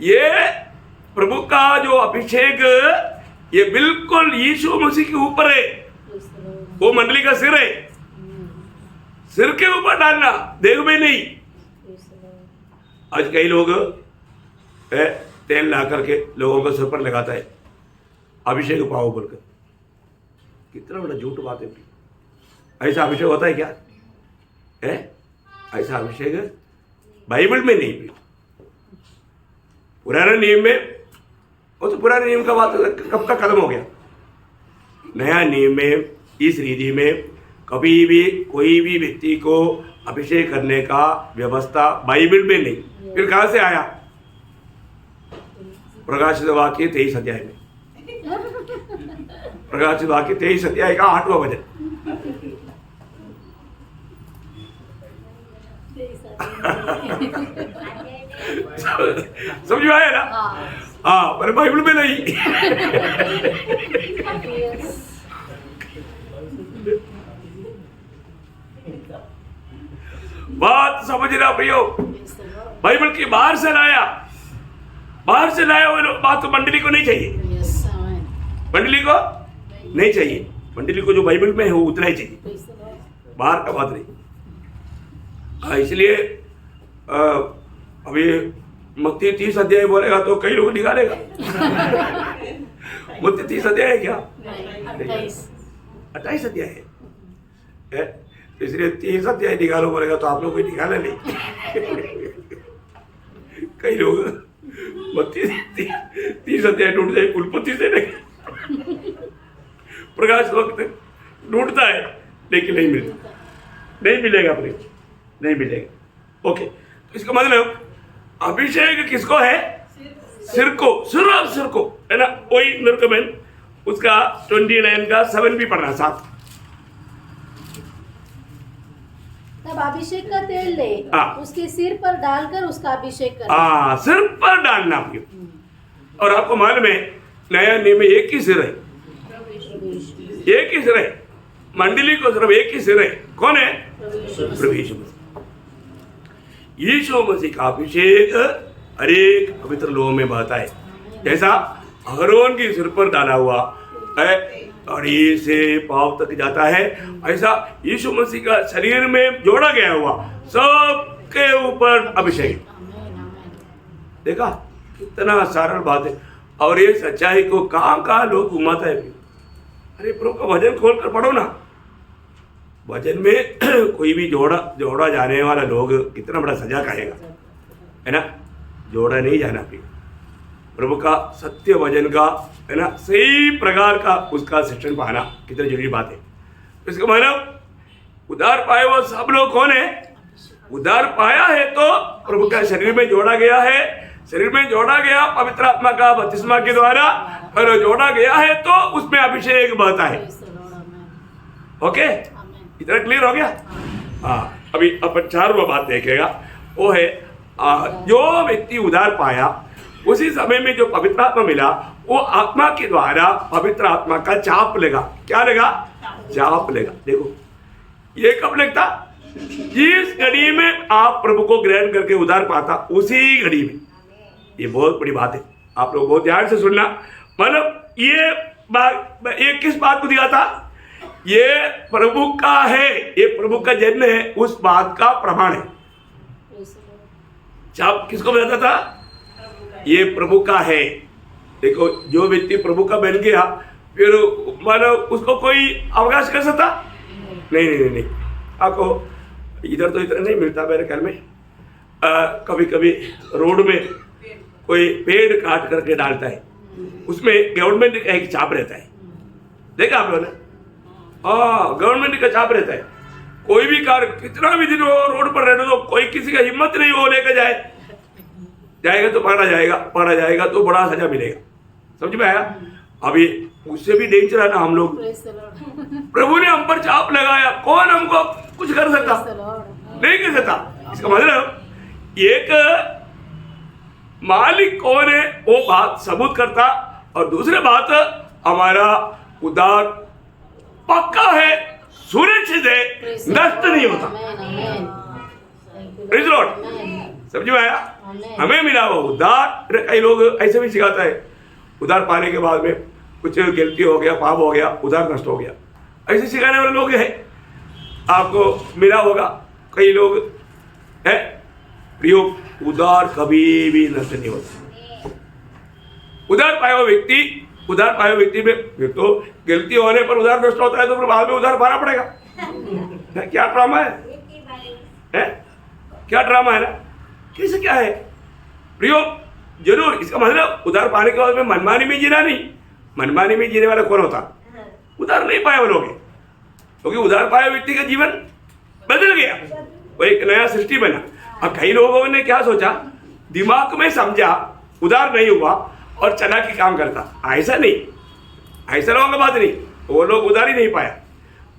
ये प्रभु का जो अभिषेक ये बिल्कुल यीशु मसीह के ऊपर है। वो मंडली का सिर है, सिर के ऊपर डालना, देह में नहीं। आज कई लोग तेल ला करके लोगों को सिर पर लगाता है, अभिषेक पाओ बोलकर। कितना बड़ा झूठ बात है। ऐसा अभिषेक होता है क्या? है ऐसा अभिषेक बाइबल में नहीं। पुराने नियम में, वो तो पुराने नियम का बात कब का खत्म हो गया। नया नियम में इस रीति में कभी भी कोई भी व्यक्ति को अभिषेक करने का व्यवस्था बाइबल में नहीं। फिर कहां से आया? प्रकाशित वाक्य 23 अध्याय में। प्रकाशित वाक्य 23 अध्याय का 8वां वचन। समझ में आया ना? हाँ, पर बाइबल में नहीं। बात समझना प्रियो। बाइबल की बाहर से लाया वो बात तो मंडली को नहीं चाहिए। मंडली को नहीं चाहिए। मंडली को जो बाइबल में है वो उतना ही चाहिए, बाहर का बात नहीं। इसलिए अभी मत्ती 30 अध्याय बोलेगा तो कई लोग निकालेगा। मत्ती 30 अध्याय है क्या? 28 अध्याय है। इसलिए 30 अध्याय निकालो बोलेगा तो आप लोग कोई निकाला नहीं। कई लोग मत्ती 30 अध्याय ढूंढ जाए, कुलपति से नहीं, प्रकाश वक्त ढूंढता है लेकिन नहीं मिलता, नहीं मिलेगा प्रिय, नहीं मिलेगा। ओके, तो इसका मतलब अभिषेक किसको है? सिर को, सिर को है ना। वही निर्गमन उसका 29 का 7 भी पढ़ना साथ। तब अभिषेक का तेल ले, उसके सिर पर डालकर उसका अभिषेक कर। सिर पर डालना। और आपको मालूम है नया नियम में एक ही सिर है, एक ही सिर है। मंडली को सिर्फ एक ही सिर है। कौन है? प्रभु यीशु मसीह। यीशु मसीह का अभिषेक हरेक पवित्र लोगों में बहता है। जैसा अहरोन के सिर पर डाला हुआ है और ये से पांव तक जाता है, ऐसा यीशु मसीह का शरीर में जोड़ा गया हुआ सबके ऊपर अभिषेक। देखा कितना सरल बात है। और ये सच्चाई को कहाँ लोग घुमाता है। अरे प्रभु का वचन खोल कर पढ़ो ना। वचन में कोई भी जोड़ा जाने वाला लोग कितना बड़ा सजा खाएगा, है ना। जोड़ा नहीं जाना फिर प्रभु का सत्य वचन का, है ना, सही प्रकार का उसका शिक्षण पाना कितनी जरूरी बात है। इसका मतलब उद्धार पाए वो सब लोग कौन है? उद्धार पाया है तो प्रभु का शरीर में जोड़ा गया है। शरीर में जोड़ा गया पवित्र आत्मा का बपतिस्मा के द्वारा, और जोड़ा गया है तो उसमें अभिषेक बहता है। ओके, इतना क्लियर हो गया? हाँ, अभी अपन 4वां बात देखेगा। वो है जो व्यक्ति उद्धार पाया उसी समय में जो पवित्र आत्मा मिला, वो आत्मा के द्वारा पवित्र आत्मा का चाप लेगा। क्या लेगा? चाप लेगा। देखो ये कब लगता? जिस घड़ी में आप प्रभु को ग्रहण करके उद्धार पाता, उसी घड़ी में। ये बहुत बड़ी बात है, आप लोग बहुत ध्यान से सुनना। मतलब ये किस बात को दिखाता? ये प्रभु का है, ये प्रभु का जन्म है, उस बात का प्रमाण है। चाप किसको बताता था? ये प्रभु का है। देखो जो व्यक्ति प्रभु का बन गया फिर मानो उसको कोई अवकाश कर सकता? नहीं। आपको इधर तो इतना नहीं मिलता मेरे ख्याल में। कभी कभी रोड में कोई पेड़ काट करके डालता है, उसमें गवर्नमेंट का एक चाप रहता है। देखा आप लोगों ने? गवर्नमेंट का चाप रहता है। कोई भी कार कितना भी दिन वो रोड पर रहने दो, कोई किसी का हिम्मत नहीं वो लेकर जाएगा तो पकड़ा जाएगा तो बड़ा सजा मिलेगा। समझ में आया? अभी उससे भी डेंजर है ना हम लोग। प्रभु ने हम पर चाप लगाया, कौन हमको कुछ कर सकता? नहीं कर सकता। इसका मतलब एक मालिक कौन है वो बात सबूत करता, और दूसरी बात हमारा उदार पक्का है, सुरक्षित है, नष्ट नहीं होता। Praise the Lord। समझ में आया? हमें मिला हुआ उदार। कई लोग ऐसे भी सिखाता है, उदार पाने के बाद में कुछ गलती हो गया, पाप हो गया, उदार नष्ट हो गया, ऐसे सिखाने वाले लोग हैं। आपको मिला होगा कई लोग है, प्रियो उदार कभी भी नष्ट नहीं होता। उदार पाया हुआ व्यक्ति में फिर तो गलती होने पर उदार नष्ट होता है, तो फिर बाद में उदार पाना पड़ेगा। क्या ड्रामा है? क्या ड्रामा है ना? कैसे क्या है प्रियो? जरूर इसका मतलब उधार पाने के बाद में मनमानी में जीना नहीं। मनमानी में जीने वाला कौन होता? उधार नहीं पाए वाले लोग, क्योंकि उधार पाए व्यक्ति का जीवन बदल गया, वो एक नया सृष्टि बना। अब कई लोगों ने क्या सोचा, दिमाग में समझा, उधार नहीं हुआ और चालाकी काम करता। ऐसा नहीं, ऐसा लोगों की बात नहीं, वो लोग उधार ही नहीं पाया।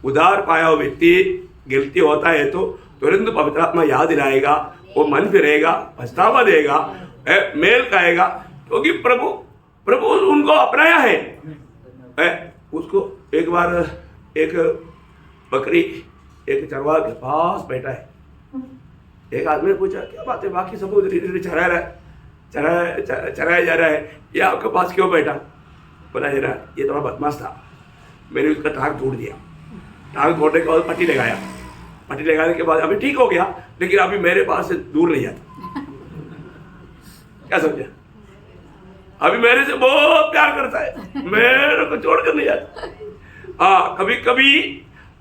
उधार पाया हुआ व्यक्ति गलती होता है तो तुरंत पवित्र आत्मा याद दिलाएगा, वो मन फिरेगा, पछतावा देगा, मेल खाएगा, क्योंकि प्रभु उनको अपनाया है। उसको एक बार एक बकरी एक चरवाहा के पास बैठा है। एक आदमी ने पूछा, क्या बात है, बाकी सब चराया जा रहा है, ये आपके पास क्यों बैठा? बोला जरा ये थोड़ा बदमाश था, मैंने उसका टांग तोड़ दिया। टांग तोड़ने के बाद पट्टी लगाने के बाद अभी ठीक हो गया, लेकिन अभी मेरे पास से दूर नहीं जाता। क्या समझा? अभी मेरे से बहुत प्यार करता है, मेरे को छोड़कर नहीं जाता। हाँ, कभी कभी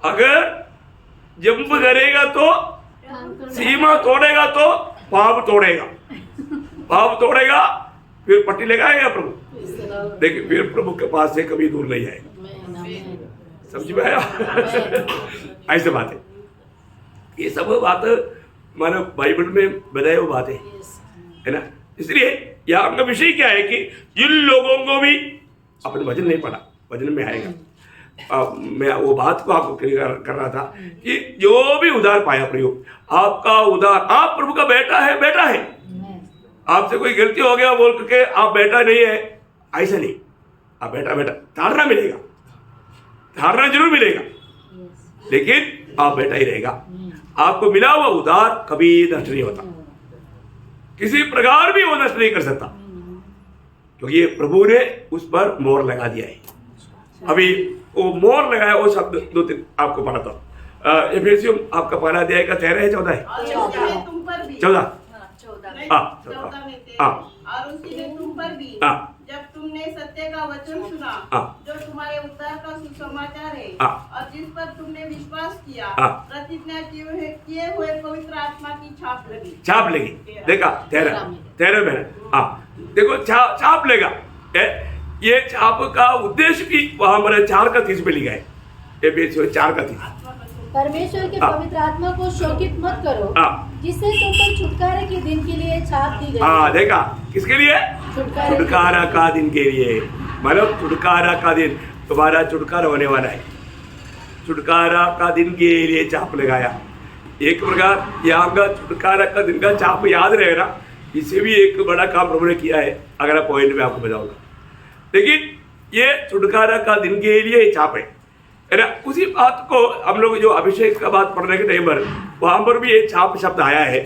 अगर जंप करेगा तो सीमा तोड़ेगा, तो पाप तोड़ेगा, फिर पट्टी लगाएगा प्रभु, लेकिन फिर प्रभु के पास से कभी दूर नहीं आएगा। समझ में आया? ऐसे बात है, ये सब बात मानो बाइबल में बताई हुई बात है ना। इसलिए यहाँ का विषय क्या है कि जिन लोगों को भी अपने वचन नहीं पढ़ा, वचन में आएगा। मैं वो बात को आपको क्लियर कर रहा था कि जो भी उधार पाया प्रयोग, आपका उधार, आप प्रभु का बेटा है। आपसे कोई गलती हो गया बोल के आप बेटा नहीं है, ऐसा नहीं। आप बेटा धारणा मिलेगा, धारणा जरूर मिलेगा, लेकिन आप बेटा ही रहेगा। आपको मिला हुआ उधार कभी नष्ट नहीं होता, किसी प्रकार भी वो नष्ट नहीं कर सकता, क्योंकि ये प्रभु ने उस पर मोहर लगा दिया है। अभी वो मोहर लगाया, वो शब्द 2-3 आपको पढ़ा था। एफेसियों आपका पहला अध्याय का 13 है 14 है 14 और उसी ने तुम पर भी, जब तुमने सत्य का वचन सुना, जो तुम्हारे उद्धार का सुसमाचार है, और जिस पर तुमने विश्वास किया, प्रतिज्ञा किए हुए पवित्र आत्मा की छाप लगी। देखा 13 में देखो छाप लेगा। ये छाप का उद्देश्य भी वहां पर 4:30 पे लिखा है, 4:30। परमेश्वर के पवित्र आत्मा को शोकित मत करो, जिससे तुम पर छुटकारे के दिन के लिए छाप दी गई। देखा, किसके लिए? छुटकारा का दिन के लिए। मतलब छुटकारा का दिन, तुम्हारा छुटकारा होने वाला है। छुटकारा का दिन के लिए छाप लगाया। एक प्रकार यहाँ का छुटकारा का दिन का छाप याद रहेगा। इसे भी एक बड़ा काम प्रभु ने किया है, अगला पॉइंट में आपको बताऊंगा। लेकिन ये छुटकारा का दिन के लिए छाप है ना। उसी बात को हम लोग जो अभिषेक का बात पढ़ने के टाइम पर वहां पर भी ये छाप शब्द आया है।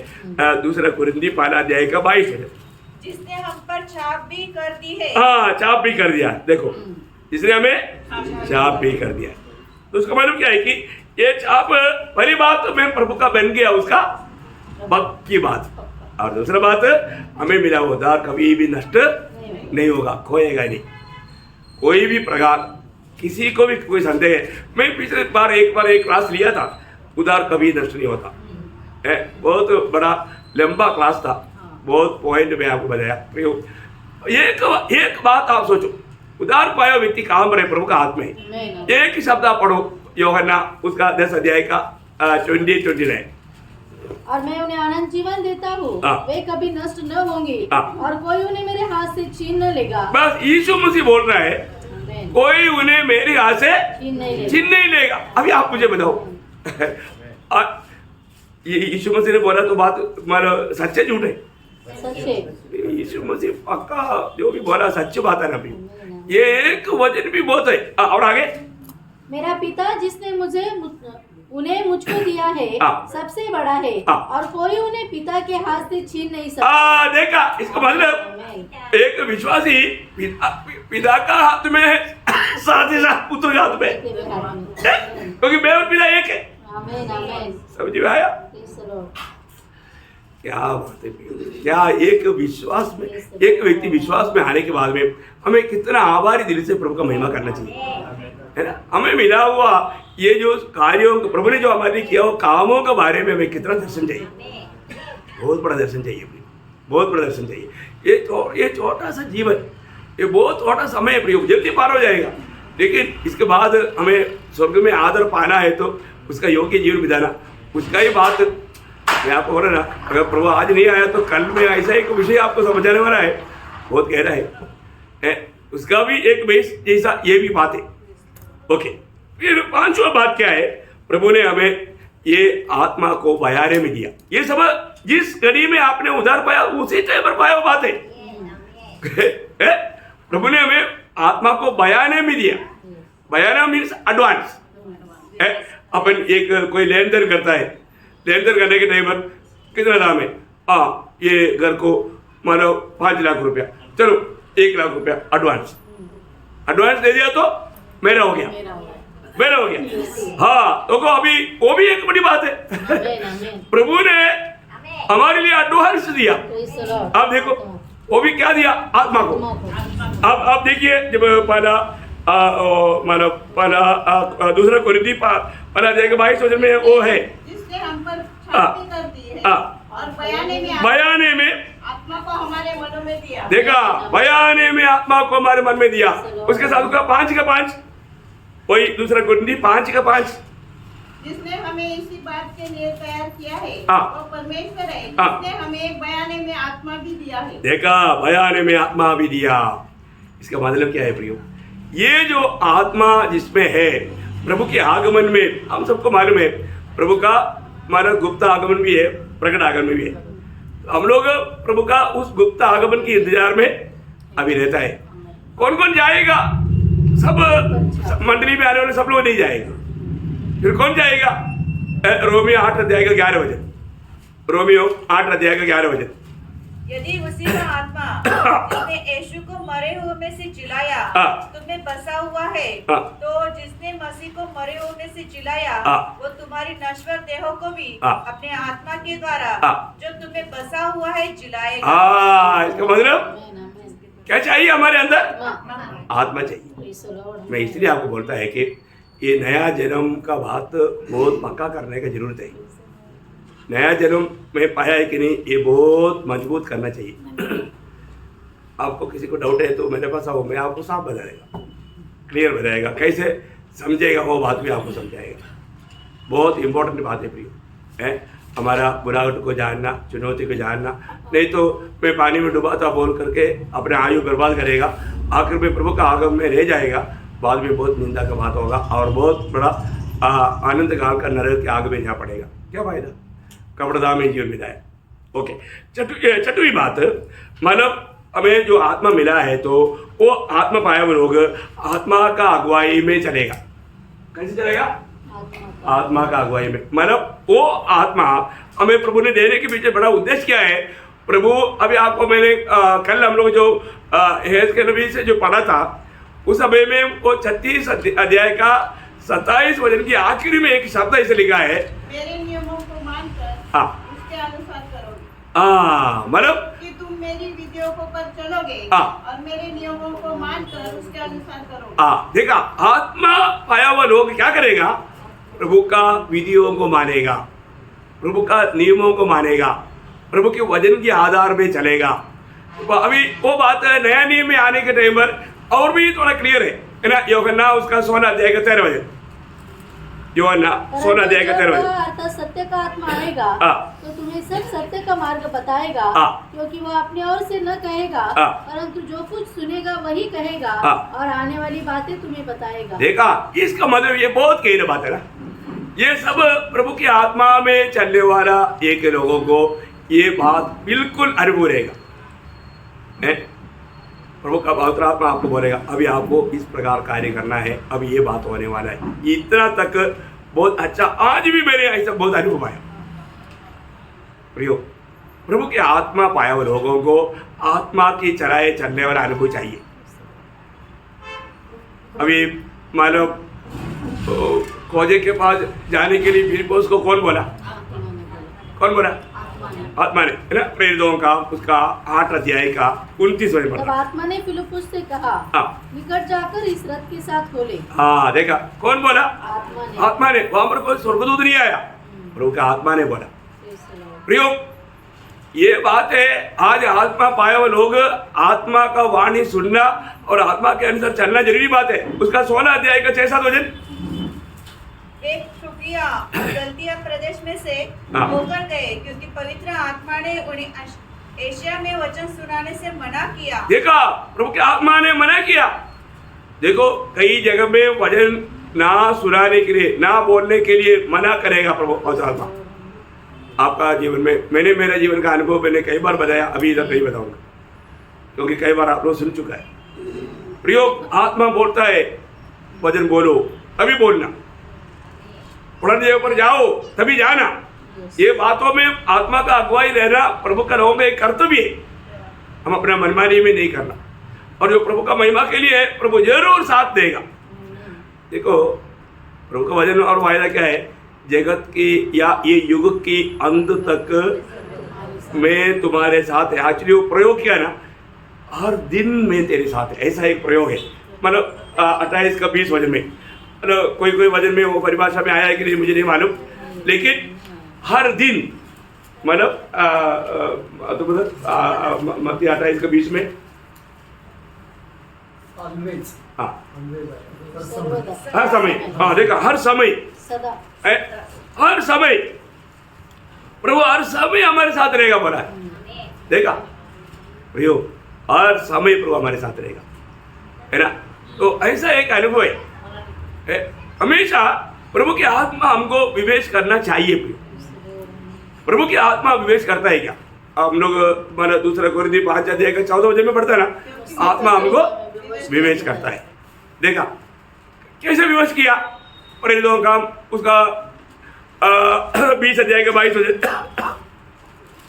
2 कुरिन्थी 1 अध्याय का 22 है, जिसने हम पर छाप भी कर दी है। छाप भी कर दिया। देखो, जिसने हमें छाप भी कर दिया, तो उसका मतलब क्या है कि ये छाप पहली बात में प्रभु का बन गया, उसका भक्त की बात। और दूसरा बात, हमें मिला हुआ उधार कभी भी नष्ट नहीं होगा, खोएगा नहीं। कोई भी प्रकार किसी को भी कोई संदेह है, मैं पिछले बार एक क्लास लिया था, उधार कभी नष्ट नहीं होता है। बहुत बड़ा लंबा क्लास था, बहुत पॉइंट में आपको बताया। एक बात आप सोचो, उधार पाया व्यक्ति कहाँ पर है? प्रभु का हाथ में है। एक ही शब्द आप पढ़ो, यूहन्ना उसका 10 अध्याय का 20-29। और मैं उन्हें आनंद जीवन देता हूँ, वे कभी नष्ट न होंगे, और कोई उन्हें मेरे हाथ से छीन न लेगा। बस यीशु मसीह बोल रहा है, कोई उन्हें मेरे हाथ से छीन नहीं लेगा। अभी आप मुझे बताओ, ये यीशु मसीह ने बोला तो बात तुम्हारा सच्चे झूठ है? यीशु मसीह पक्का जो भी बोला सच बात है ना भाई, ये एक वचन भी बहुत है। और आगे, मेरा पिता जिसने उन्हें मुझको दिया है सबसे बड़ा है, और कोई उन्हें पिता के हाथ से छीन नहीं सकता। देखा, इसका मतलब एक विश्वासी पिता का हाथ में है, साथ ही साथ पुत्र के हाथ में, क्योंकि मैं और पिता एक है। समझ में आया? क्या बात है, क्या एक विश्वास में, एक व्यक्ति विश्वास में आने के बाद में हमें कितना आभारी दिल से प्रभु का महिमा करना चाहिए, है ना। हमें मिला हुआ ये जो कार्यों, प्रभु ने जो हमारे लिए किया वो कामों के बारे में हमें कितना दर्शन चाहिए, बहुत बड़ा दर्शन चाहिए, बहुत बड़ा दर्शन चाहिए। ये छोटा सा जीवन, ये बहुत छोटा समय है, प्रयोग जल्दी पार हो जाएगा, लेकिन इसके बाद हमें स्वर्ग में आदर पाना है तो उसका योग्य जीवन बिताना, उसका ही बात मैं आपको बोल रहा ना। अगर प्रभु आज नहीं आया तो कल में ऐसा एक विषय आपको समझाने वाला है, बहुत गहरा है, उसका भी एक बेस जैसा ये भी बात है। ओके, फिर पांचवा बात क्या है, प्रभु ने हमें ये आत्मा को बयाने में दिया। ये सब जिस घड़ी में आपने उधार पाया उसी टाइम पर पाया, वो बात है। प्रभु ने हमें आत्मा को बयाने में दिया। बयाना मीन्स एडवांस। अपन एक कोई लेन देन करता है, लेन देन करने के टाइम पर कितना दाम है, ये घर को मानो 5 लाख रुपया, चलो 1 लाख रुपया एडवांस दे दिया तो मेरा हो गया। हाँ, तो अभी वो भी एक बड़ी बात है, प्रभु ने हमारे लिए एडवांस दिया। अब देखो वो भी क्या दिया, आत्मा को। अब देखिए, जब पहला मानो पहला दूसरा कोरिन्थी पहला देखिए 22 वचन में वो है, जिसने हम पर शक्ति कर दी है और बयाने में आत्मा को हमारे मनों में दिया। देखा, बयाने में आत्मा को हमारे मन में दिया। उसके साथ उसका 5 का 5, वही दूसरा कोरिन्थी 5 का 5, जिसने हमें इसी बात के लिए तैयार किया है वो परमेश्वर है, जिसने हमें बयाने में आत्मा भी दिया है। देखा, बयाने में आत्मा भी दिया। इसका मतलब क्या है प्रियो, ये जो आत्मा जिसमें है, प्रभु के आगमन में हम सबको मालूम है, प्रभु का हमारा गुप्त आगमन भी है, प्रकट आगमन भी है। हम लोग प्रभु का उस गुप्त आगमन के इंतजार में अभी रहता है। कौन कौन जाएगा? सब मंडली में आने वाले सब लोग नहीं जाएगा। फिर कौन जाएगा? रोमियो 8 अध्याय का 11 वचन, रोमियो 8 अध्याय का 11 वचन। यदि उसी का आत्मा जिसने यीशु को मरे हुए में से जिलाया तुम्हें बसा हुआ है, तो जिसने मसीह को मरे हुए में से जिलाया वो तुम्हारी नश्वर देहों को भी अपने आत्मा के द्वारा जो तुम्हें बसा हुआ है जिलाएगा। इसका मतलब क्या चाहिए हमारे अंदर? आत्मा चाहिए। मैं इसलिए आपको बोलता है कि ये नया जन्म का बात बहुत पक्का करने की जरूरत है। नया जन्म में पाया है कि नहीं, ये बहुत मजबूत करना चाहिए। आपको किसी को डाउट है तो मेरे पास आओ, मैं आपको साफ बताएगा, क्लियर बताएगा, कैसे समझेगा वो बात भी आपको समझाएगा। बहुत इंपॉर्टेंट बात है प्रिय, है हमारा बुराहट को जानना, चुनौती को जानना। नहीं तो मैं पानी में डूबाता बोल करके अपने आयु बर्बाद करेगा, आखिर में प्रभु का आगम में रह जाएगा, बाद में बहुत निंदा का बात होगा और बहुत बड़ा आनंद काल का नरक के आग में जा पड़ेगा। क्या फायदा? कपड़दाम में जीवन बिताया। ओके, छठवीं बात, मतलब हमें जो आत्मा मिला है तो वो आत्मा पाया हुए लोग आत्मा का अगुवाई में चलेगा। कैसे चलेगा? आत्मा का अगुवाई में, मतलब वो आत्मा हमें प्रभु ने देने के पीछे बड़ा उद्देश्य क्या है। प्रभु अभी आपको मैंने कल हम लोग जो हेज के नबी से जो पढ़ा था, उस समय में वो 36 अध्याय का 27 वचन की आखिरी में एक शब्द ऐसे लिखा है, मेरे नियमों को मानकर उसके अनुसार करोगे। मतलब कि तुम मेरी विधियों पर चलोगे और मेरे नियमों को मानकर उसके अनुसार करोगे। देखा, आत्मा पाया हुआ लोग क्या करेगा? प्रभु का विधियों को मानेगा, प्रभु का नियमों को मानेगा, प्रभु के वचन के आधार में चलेगा। अभी वो बात है नया नियम में आने के टाइम पर और भी थोड़ा क्लियर है ना। यूहन्ना उसका 16 अध्याय का 13 वचन, यूहन्ना 16 अध्याय का 13 वचन, अर्थात सत्य का आत्मा आएगा तो तुम्हें सब सत्य का मार्ग बताएगा, क्योंकि वह अपने ओर से न कहेगा परंतु जो कुछ सुनेगा वही कहेगा और आने वाली बातें तुम्हें बताएगा। देखा, इसका मतलब ये बहुत गहरी बात है ना। ये सब प्रभु की आत्मा में चलने वाला एक लोगों को ये बात बिल्कुल अनुभव रहेगा। प्रभु का पवित्र आत्मा आपको बोलेगा अभी आपको इस प्रकार कार्य करना है, अब ये बात होने वाला है। इतना तक बहुत अच्छा, आज भी मेरे ऐसा बहुत अनुभव आया। प्रियो, प्रभु की आत्मा पाया हुए लोगों को आत्मा की चराए चलने वाला अनुभव चाहिए। अभी मानो खोजे के पास जाने के लिए फिलिप्पुस को कौन बोला? कौन बोला? आत्मा ने, है ना? प्रेरितों का उसका 8 अध्याय का 29 वचन तब पढ़ा। आत्मा ने फिलिप्पुस से कहा, निकट जाकर इस रथ के साथ खोले। हाँ, देखा कौन बोला? आत्मा आत्मा ने। वहां पर कोई स्वर्गदूत नहीं आया, प्रभु का आत्मा ने बोला। प्रियो, ये बात है, आज आत्मा पाए हुए लोग आत्मा का वाणी सुनना और आत्मा के अनुसार चलना जरूरी बात है। उसका 16 अध्याय का 6-7 वचन। एक फ्रूगिया गलतिया प्रदेश में से होकर गए, क्योंकि पवित्र आत्मा ने उन्हें एशिया में वचन सुनाने से मना किया। देखा, प्रभु की आत्मा ने मना किया। देखो, कई जगह में वचन ना सुनाने के लिए, ना बोलने के लिए मना करेगा प्रभु पवित्र आत्मा। आपका जीवन में, मैंने मेरा जीवन का अनुभव मैंने कई बार बताया, अभी इधर नहीं बताऊंगा क्योंकि कई बार आप लोग सुन चुका है। प्रयोग आत्मा बोलता है वचन बोलो, तभी बोलना। पुरानी जगह पर जाओ तभी जाना। ये बातों में आत्मा का अगुवाई रहना प्रभु का लोगों में एक कर्तव्य है। हम अपना मनमानी में नहीं करना, और जो प्रभु का महिमा के लिए है प्रभु जरूर साथ देगा। देखो, प्रभु का वचन और वायदा क्या है? जगत की या ये युग की अंत तक मैं तुम्हारे साथ है। एक्चुअली वो प्रयोग किया ना, हर दिन मैं तेरे साथ है, ऐसा एक प्रयोग है। मतलब 28 का 20 वचन में, मतलब कोई वचन में वो परिभाषा में आया है कि नहीं मुझे नहीं मालूम, लेकिन हर दिन मतलब तो मत्ती 28 का 20 में हर समय, हाँ देखा, हर समय, हर समय प्रभु हर समय हमारे साथ रहेगा बोला है। देखा प्रियो, हर समय प्रभु हमारे साथ रहेगा, है ना? तो ऐसा एक अनुभव है। हमेशा प्रभु की आत्मा हमको विवेश करना चाहिए। प्रभु की आत्मा विवेश करता है क्या? हम लोग मतलब दूसरा कोरिन्थी 5 अध्याय का 14 वचन में पढ़ता है ना, आत्मा हमको विवेश करता है। देखा कैसे विवेश किया? प्रेरितों का उसका 20 अध्याय का 22 वचन।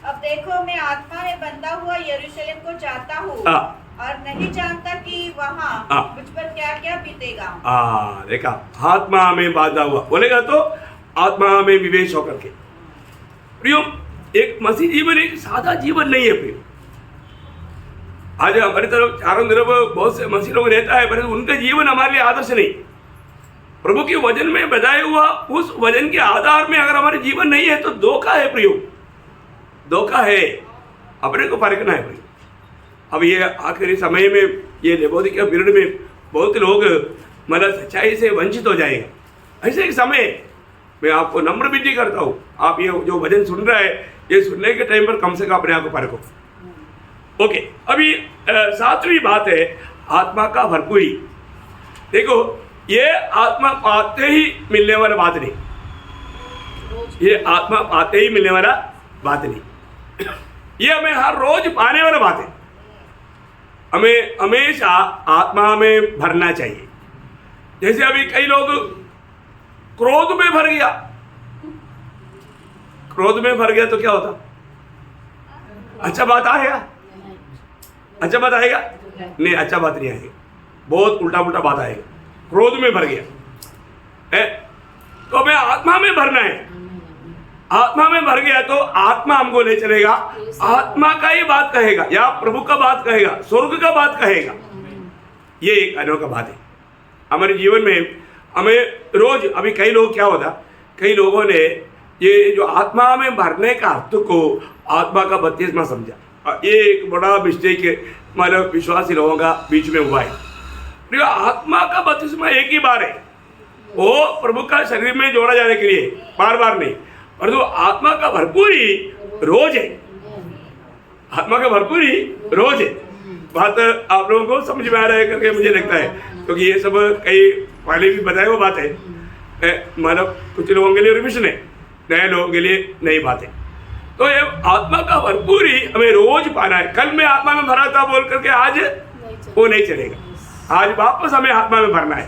अब देखो, मैं आत्मा में बंधा हुआ यरूशलेम को जाता हूँ और नहीं जानता कि वहाँ मुझ पर क्या क्या बीतेगा। देखा, आत्मा में बांधा हुआ बोलेगा तो आत्मा में विवेश होकर के। प्रियो, एक मसीह जीवन एक सादा जीवन नहीं है प्रियो। आज हमारी तरफ चारों तरफ बहुत से मसीह लोग रहता है, परंतु उनका जीवन हमारे लिए आदर्श नहीं। प्रभु के वचन में बताया हुआ उस वचन के आधार में अगर हमारे जीवन नहीं है तो धोखा है प्रियो, धोखा है। अपने को परखना है प्रियो। अब ये आखिरी समय में, ये लबोदिकिया पीरियड में बहुत लोग मतलब सच्चाई से वंचित हो जाएगा। ऐसे एक समय मैं आपको नम्र विनती करता हूँ, आप ये जो वचन सुन रहा है, ये सुनने के टाइम पर कम से कम अपने आप को परखो। ओके, अभी 7वीं बात है आत्मा का भरपूरी। देखो, ये आत्मा पाते ही मिलने वाला बात नहीं, ये आत्मा पाते ही मिलने वाला बात नहीं, ये हमें हर रोज पाने वाला बात है। हमें हमेशा आत्मा में भरना चाहिए। जैसे अभी कई लोग क्रोध में भर गया, क्रोध में भर गया तो क्या होता? अच्छा बात आएगा? अच्छा बात आएगा? नहीं, अच्छा बात नहीं आएगी, बहुत उल्टा पुल्टा बात आएगा। क्रोध में भर गया है तो हमें आत्मा में भरना है। आत्मा में भर गया तो आत्मा हमको ले चलेगा, आत्मा का ही बात कहेगा या प्रभु का बात कहेगा, स्वर्ग का बात कहेगा। ये एक अनोखा बात है हमारे जीवन में। हमें रोज, अभी कई लोग क्या होता, कई लोगों ने ये जो आत्मा में भरने का अर्थ को आत्मा का बपतिस्मा समझा। ये एक बड़ा मिस्टेक है मतलब विश्वासी लोगों का बीच में हुआ है। आत्मा का बपतिस्मा एक ही बार है, वो प्रभु का शरीर में जोड़ा जाने के लिए, बार बार नहीं। परंतु आत्मा का भरपूरी रोज है, आत्मा का भरपूरी रोज है। बात आप लोगों को समझ में आ रहा है करके मुझे लगता है, क्योंकि ये सब कई पहले भी बताए वो बात है। मतलब कुछ लोगों के लिए रिविजन है, नए लोगों के लिए नई बात है। तो ये आत्मा का भरपूर ही हमें रोज पाना है। कल मैं आत्मा में भरा था बोल करके आज वो नहीं चलेगा। आज वापस हमें आत्मा में भरना है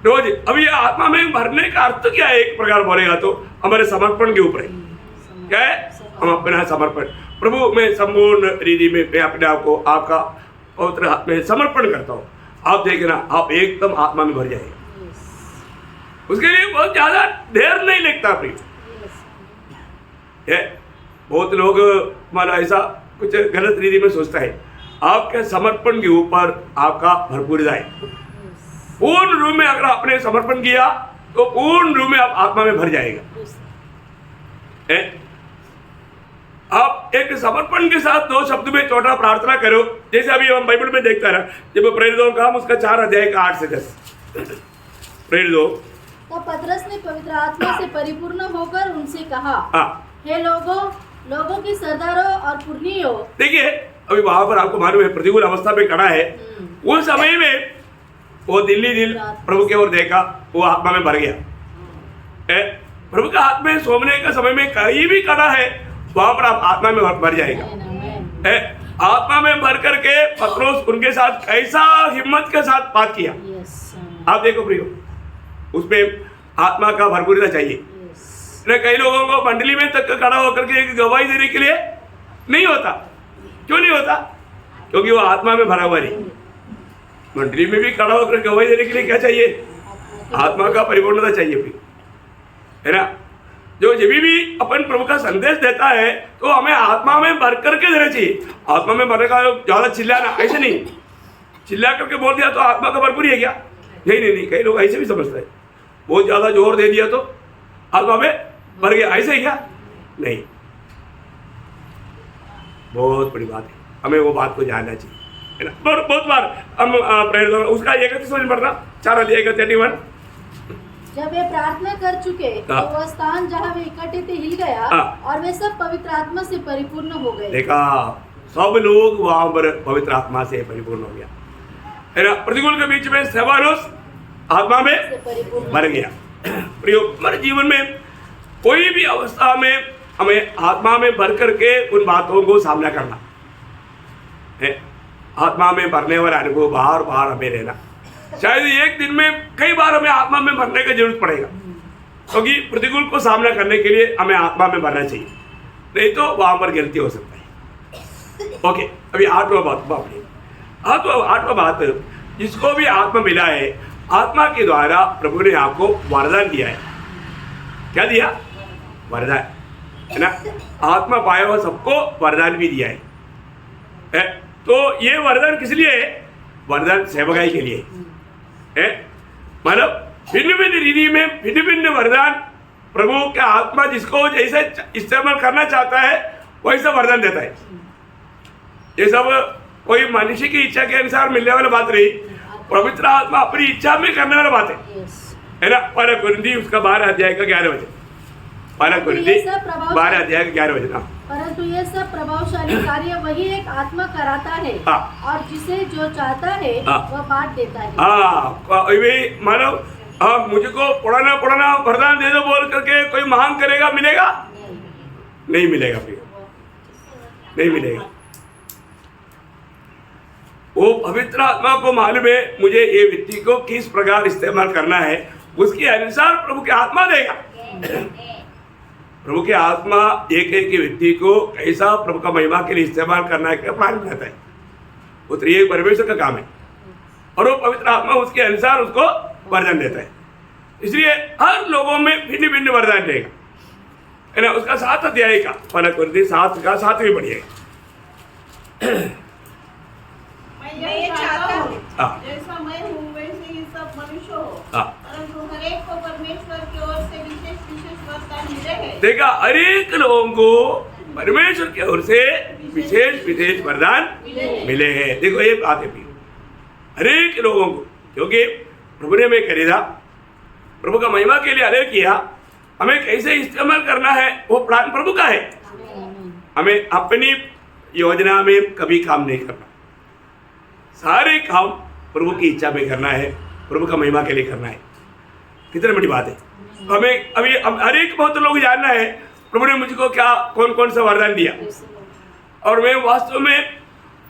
रोज। अब ये आत्मा में भरने का अर्थ क्या है? एक प्रकार बोलेगा तो हमारे समर्पण के ऊपर है। क्या है? हम अपना समर्पण प्रभु में संपूर्ण रीति में मैं अपने आप को आपका पवित्र हाथ में समर्पण करता हूँ। आप देखना, आप एकदम आत्मा में भर जाएंगे। उसके लिए बहुत ज्यादा देर नहीं लगता प्रिय। बहुत लोग हमारा ऐसा कुछ गलत रीति में सोचता है। आपके समर्पण के ऊपर आपका भरपूरता है। पूर्ण रूप में अगर आपने समर्पण किया तो पूर्ण रूप में आप आत्मा में भर जाएगा। आप एक समर्पण के साथ 2 शब्द में छोटा प्रार्थना करो। जैसे अभी हम बाइबल में देखता है, जब प्रेरितों का हम उसका 4 अध्याय का 8 से 10 प्रेरितों। तब पतरस ने पवित्र आत्मा से परिपूर्ण होकर उनसे कहा, हे लोगों की सरदारों और पुरनियों। देखिए अभी वहां पर आपको मालूम है प्रतिकूल अवस्था में खड़ा है। उस समय में वो दिल प्रभु की ओर देखा, वो आत्मा में भर गया। प्रभु का हाथ में सोमने का समय में कहीं भी खड़ा है वहां पर आप आत्मा में भर जाएगा। आत्मा में भर करके पतरस उनके साथ कैसा हिम्मत के साथ बात किया। आप देखो प्रियो, उसमें आत्मा का भरपूरता चाहिए। कई लोगों को मंडली में तक खड़ा होकर के एक गवाही देने के लिए नहीं होता। क्यों नहीं होता? क्योंकि वो आत्मा में भरा हुआ नहीं। मंडली में भी खड़ा होकर गवाही देने के लिए क्या चाहिए? आत्मा का परिपूर्णता चाहिए भी, है ना। जो जब भी अपन प्रभु का संदेश देता है तो हमें आत्मा में भर करके देना चाहिए। आत्मा में भरने का ज्यादा चिल्लाना, ऐसे नहीं चिल्ला करके बोल दिया तो आत्मा का भरपूर है क्या? नहीं, कई लोग ऐसे भी समझते हैं। बहुत ज्यादा जोर दे दिया तो आत्मा में भर गया, ऐसे ही क्या? नहीं, बहुत बड़ी बात है, हमें वो बात को जानना चाहिए, है ना। बहुत बार हम प्रेरित उसका 31 वचन पढ़ना, 4 अध्याय का 31। जब वे प्रार्थना कर चुके तो वह स्थान जहाँ वे इकट्ठे थे हिल गया और वे सब पवित्र आत्मा से परिपूर्ण हो गए। देखा, सब लोग वहां पर पवित्र आत्मा से परिपूर्ण हो गया, है ना। प्रतिकूल के बीच में सेवानुस आत्मा में भर गया। प्रियो, हमारे जीवन में कोई भी अवस्था में हमें आत्मा में भर करके उन बातों को सामना करना है। आत्मा में भरने वाला अनुभव बार बार हमें रहना। शायद एक दिन में कई बार हमें आत्मा में भरने की जरूरत पड़ेगा, क्योंकि प्रतिकूल को सामना करने के लिए हमें आत्मा में भरना चाहिए, नहीं तो वहां पर गलती हो सकता है। ओके, अभी 8वां बात, जिसको भी आत्मा मिला है, आत्मा के द्वारा प्रभु ने आपको वरदान दिया है। क्या दिया? वरदान, है ना। आत्मा पाया हुआ सबको वरदान भी दिया है। तो ये वरदान किस लिए है? वरदान सेवकाई के लिए है। मतलब भिन्न भिन्न रीति में भिन्न भिन्न वरदान प्रभु का आत्मा जिसको जैसे इस्तेमाल करना चाहता है वैसा वरदान देता है। ये सब कोई मनुष्य की इच्छा के अनुसार मिलने वाली बात नहीं, पवित्र आत्मा अपनी इच्छा में करने वाला बात है ना। 1 कुरिन्थी उसका 12 अध्याय का 11 वचन, 1 कुरिन्थी 12 अध्याय का 11 वचन। परंतु ये सब प्रभावशाली कार्य वही एक आत्मा कराता है और जिसे जो चाहता है वह बांट देता है। मानो मुझको पढ़ाना वरदान दे दो बोल करके कोई मांग करेगा, मिलेगा? नहीं मिलेगा प्रिय, नहीं मिलेगा। वो पवित्र आत्मा को मालूम है मुझे ये व्यक्ति को किस प्रकार इस्तेमाल करना है, उसके अनुसार प्रभु की आत्मा देगा। प्रभु की आत्मा एक एक व्यक्ति को ऐसा प्रभु का महिमा के लिए इस्तेमाल करना है, प्लान रहता है। वो तो ये परमेश्वर का काम है और वो पवित्र आत्मा उसके अनुसार उसको वरदान देता है। इसलिए हर लोगों में भिन्न भिन्न वरदान देगा, है ना। उसका 7 अध्याय का 1 कुरिन्थी 7 का 7वीं पढ़िएगा। मैं ये चाहता हूँ जैसा मैं हूँ वैसे ही सब मनुष्य हो, परंतु हर एक को परमेश्वर की ओर से विशेष वरदान मिले हैं। देखा, हर एक लोगों को परमेश्वर की ओर से विशेष वरदान मिले हैं। देखो ये बात है हर एक लोगों को, क्योंकि प्रभु ने हमें खरीदा, प्रभु का महिमा के लिए अलग किया। हमें कैसे इस्तेमाल करना है वो प्लान प्रभु का है। हमें अपनी योजना में कभी काम नहीं करना, सारे काम प्रभु की इच्छा में करना है, प्रभु का महिमा के लिए करना है। कितनी बड़ी बात है। हमें अभी हर एक बहुत लोग जानना है प्रभु ने मुझको क्या कौन कौन सा वरदान दिया, और मैं वास्तव में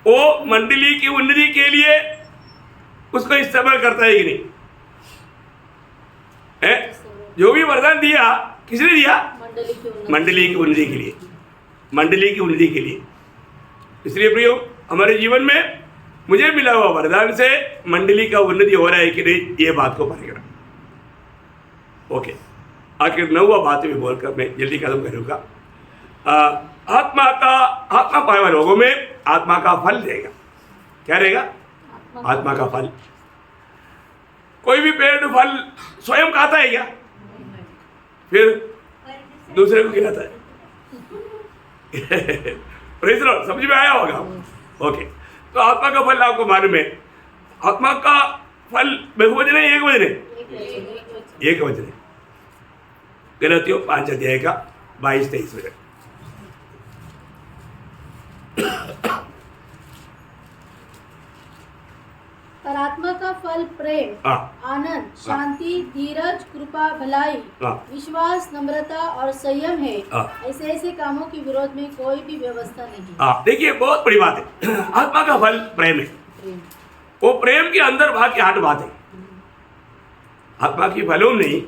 वो मंडली की उन्नति के लिए उसको इस्तेमाल करता है कि नहीं है? जो भी वरदान दिया किसने दिया? मंडली की उन्नति के लिए, मंडली की उन्नति के लिए। इसलिए प्रियो, हमारे जीवन में मुझे मिला हुआ वरदान से मंडली का उन्नति हो रहा है कि नहीं, ये बात को पकड़ा। ओके, आखिर 9वां बात भी बोलकर मैं जल्दी खत्म करूँगा। आत्मा पाए हुए लोगों में आत्मा का फल रहेगा। क्या रहेगा? आत्मा का फल। कोई भी पेड़ फल स्वयं खाता है क्या? फिर दूसरे को खिलाता है। प्रेज़ द लॉर्ड, समझ में आया होगा? ओके, तो आत्मा का फल आपको मालूम है। आत्मा का फल बहुवचन है, एक वचन है? एक वचन है। गलातियों 5 अध्याय का 22-23 वचन। पर आत्मा का फल प्रेम, आनंद, शांति, धीरज, कृपा, भलाई, विश्वास, नम्रता और संयम है। ऐसे ऐसे कामों के विरोध में कोई भी व्यवस्था नहीं। देखिए, बहुत बड़ी बात है। आत्मा का फल प्रेम है। वो प्रेम के अंदर भाग की 8 बात है। आत्मा की फलों नहीं,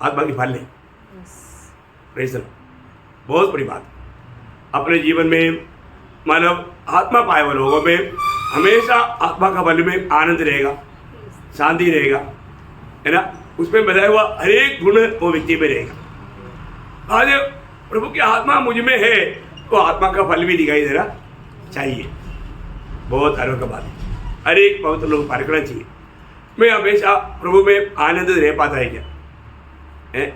आत्मा की फल नहीं। प्रेज़ द लॉर्ड, बहुत बड़ी बात। अपने जीवन में मानव आत्मा पाए हुए लोगों में हमेशा आत्मा का फल में आनंद रहेगा, शांति रहेगा, है ना? उसमें बताया हुआ हर एक गुण वो व्यक्ति में रहेगा। आज प्रभु की आत्मा मुझ में है तो आत्मा का फल भी दिखाई देना चाहिए। बहुत आरोग्य का बात है। हर एक पवित्र लोग पार करना चाहिए। मैं हमेशा प्रभु में आनंद रह पाता है क्या? है?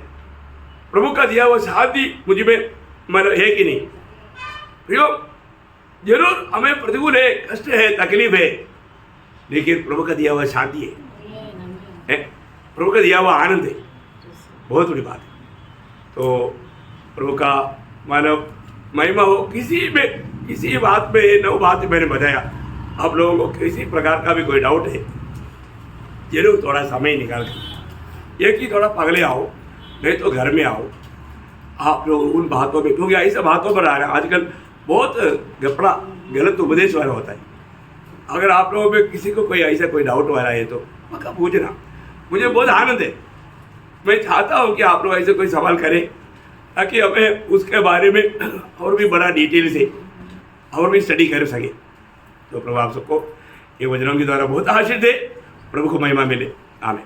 प्रभु का दिया हुआ शांति मुझ में मतलब है कि नहीं? प्रियो, जरूर हमें प्रतिकूल है, कष्ट है, तकलीफ है, लेकिन प्रभु का दिया हुआ शांति है, प्रभु का दिया हुआ आनंद है। बहुत बड़ी बात है। तो प्रभु का मानव महिमा हो किसी बात में 9 बात मैंने बताया। आप लोगों को किसी प्रकार का भी कोई डाउट है, जरूर थोड़ा समय निकाल कर एक ही थोड़ा पगले आओ, नहीं तो घर में आओ। आप लोग उन बातों में, क्योंकि ऐसे बातों पर आ रहा है आजकल बहुत गपड़ा गलत उपदेश वाला होता है। अगर आप लोगों में किसी को कोई ऐसा कोई डाउट वाला है तो पक्का पूछना। मुझे बहुत आनंद है। मैं चाहता हूँ कि आप लोग ऐसे कोई सवाल करें ताकि हमें उसके बारे में और भी बड़ा डिटेल से और भी स्टडी कर सके। तो प्रभु आप सबको ये वचनों के द्वारा बहुत आशीष दे। प्रभु को महिमा मिले। आमीन।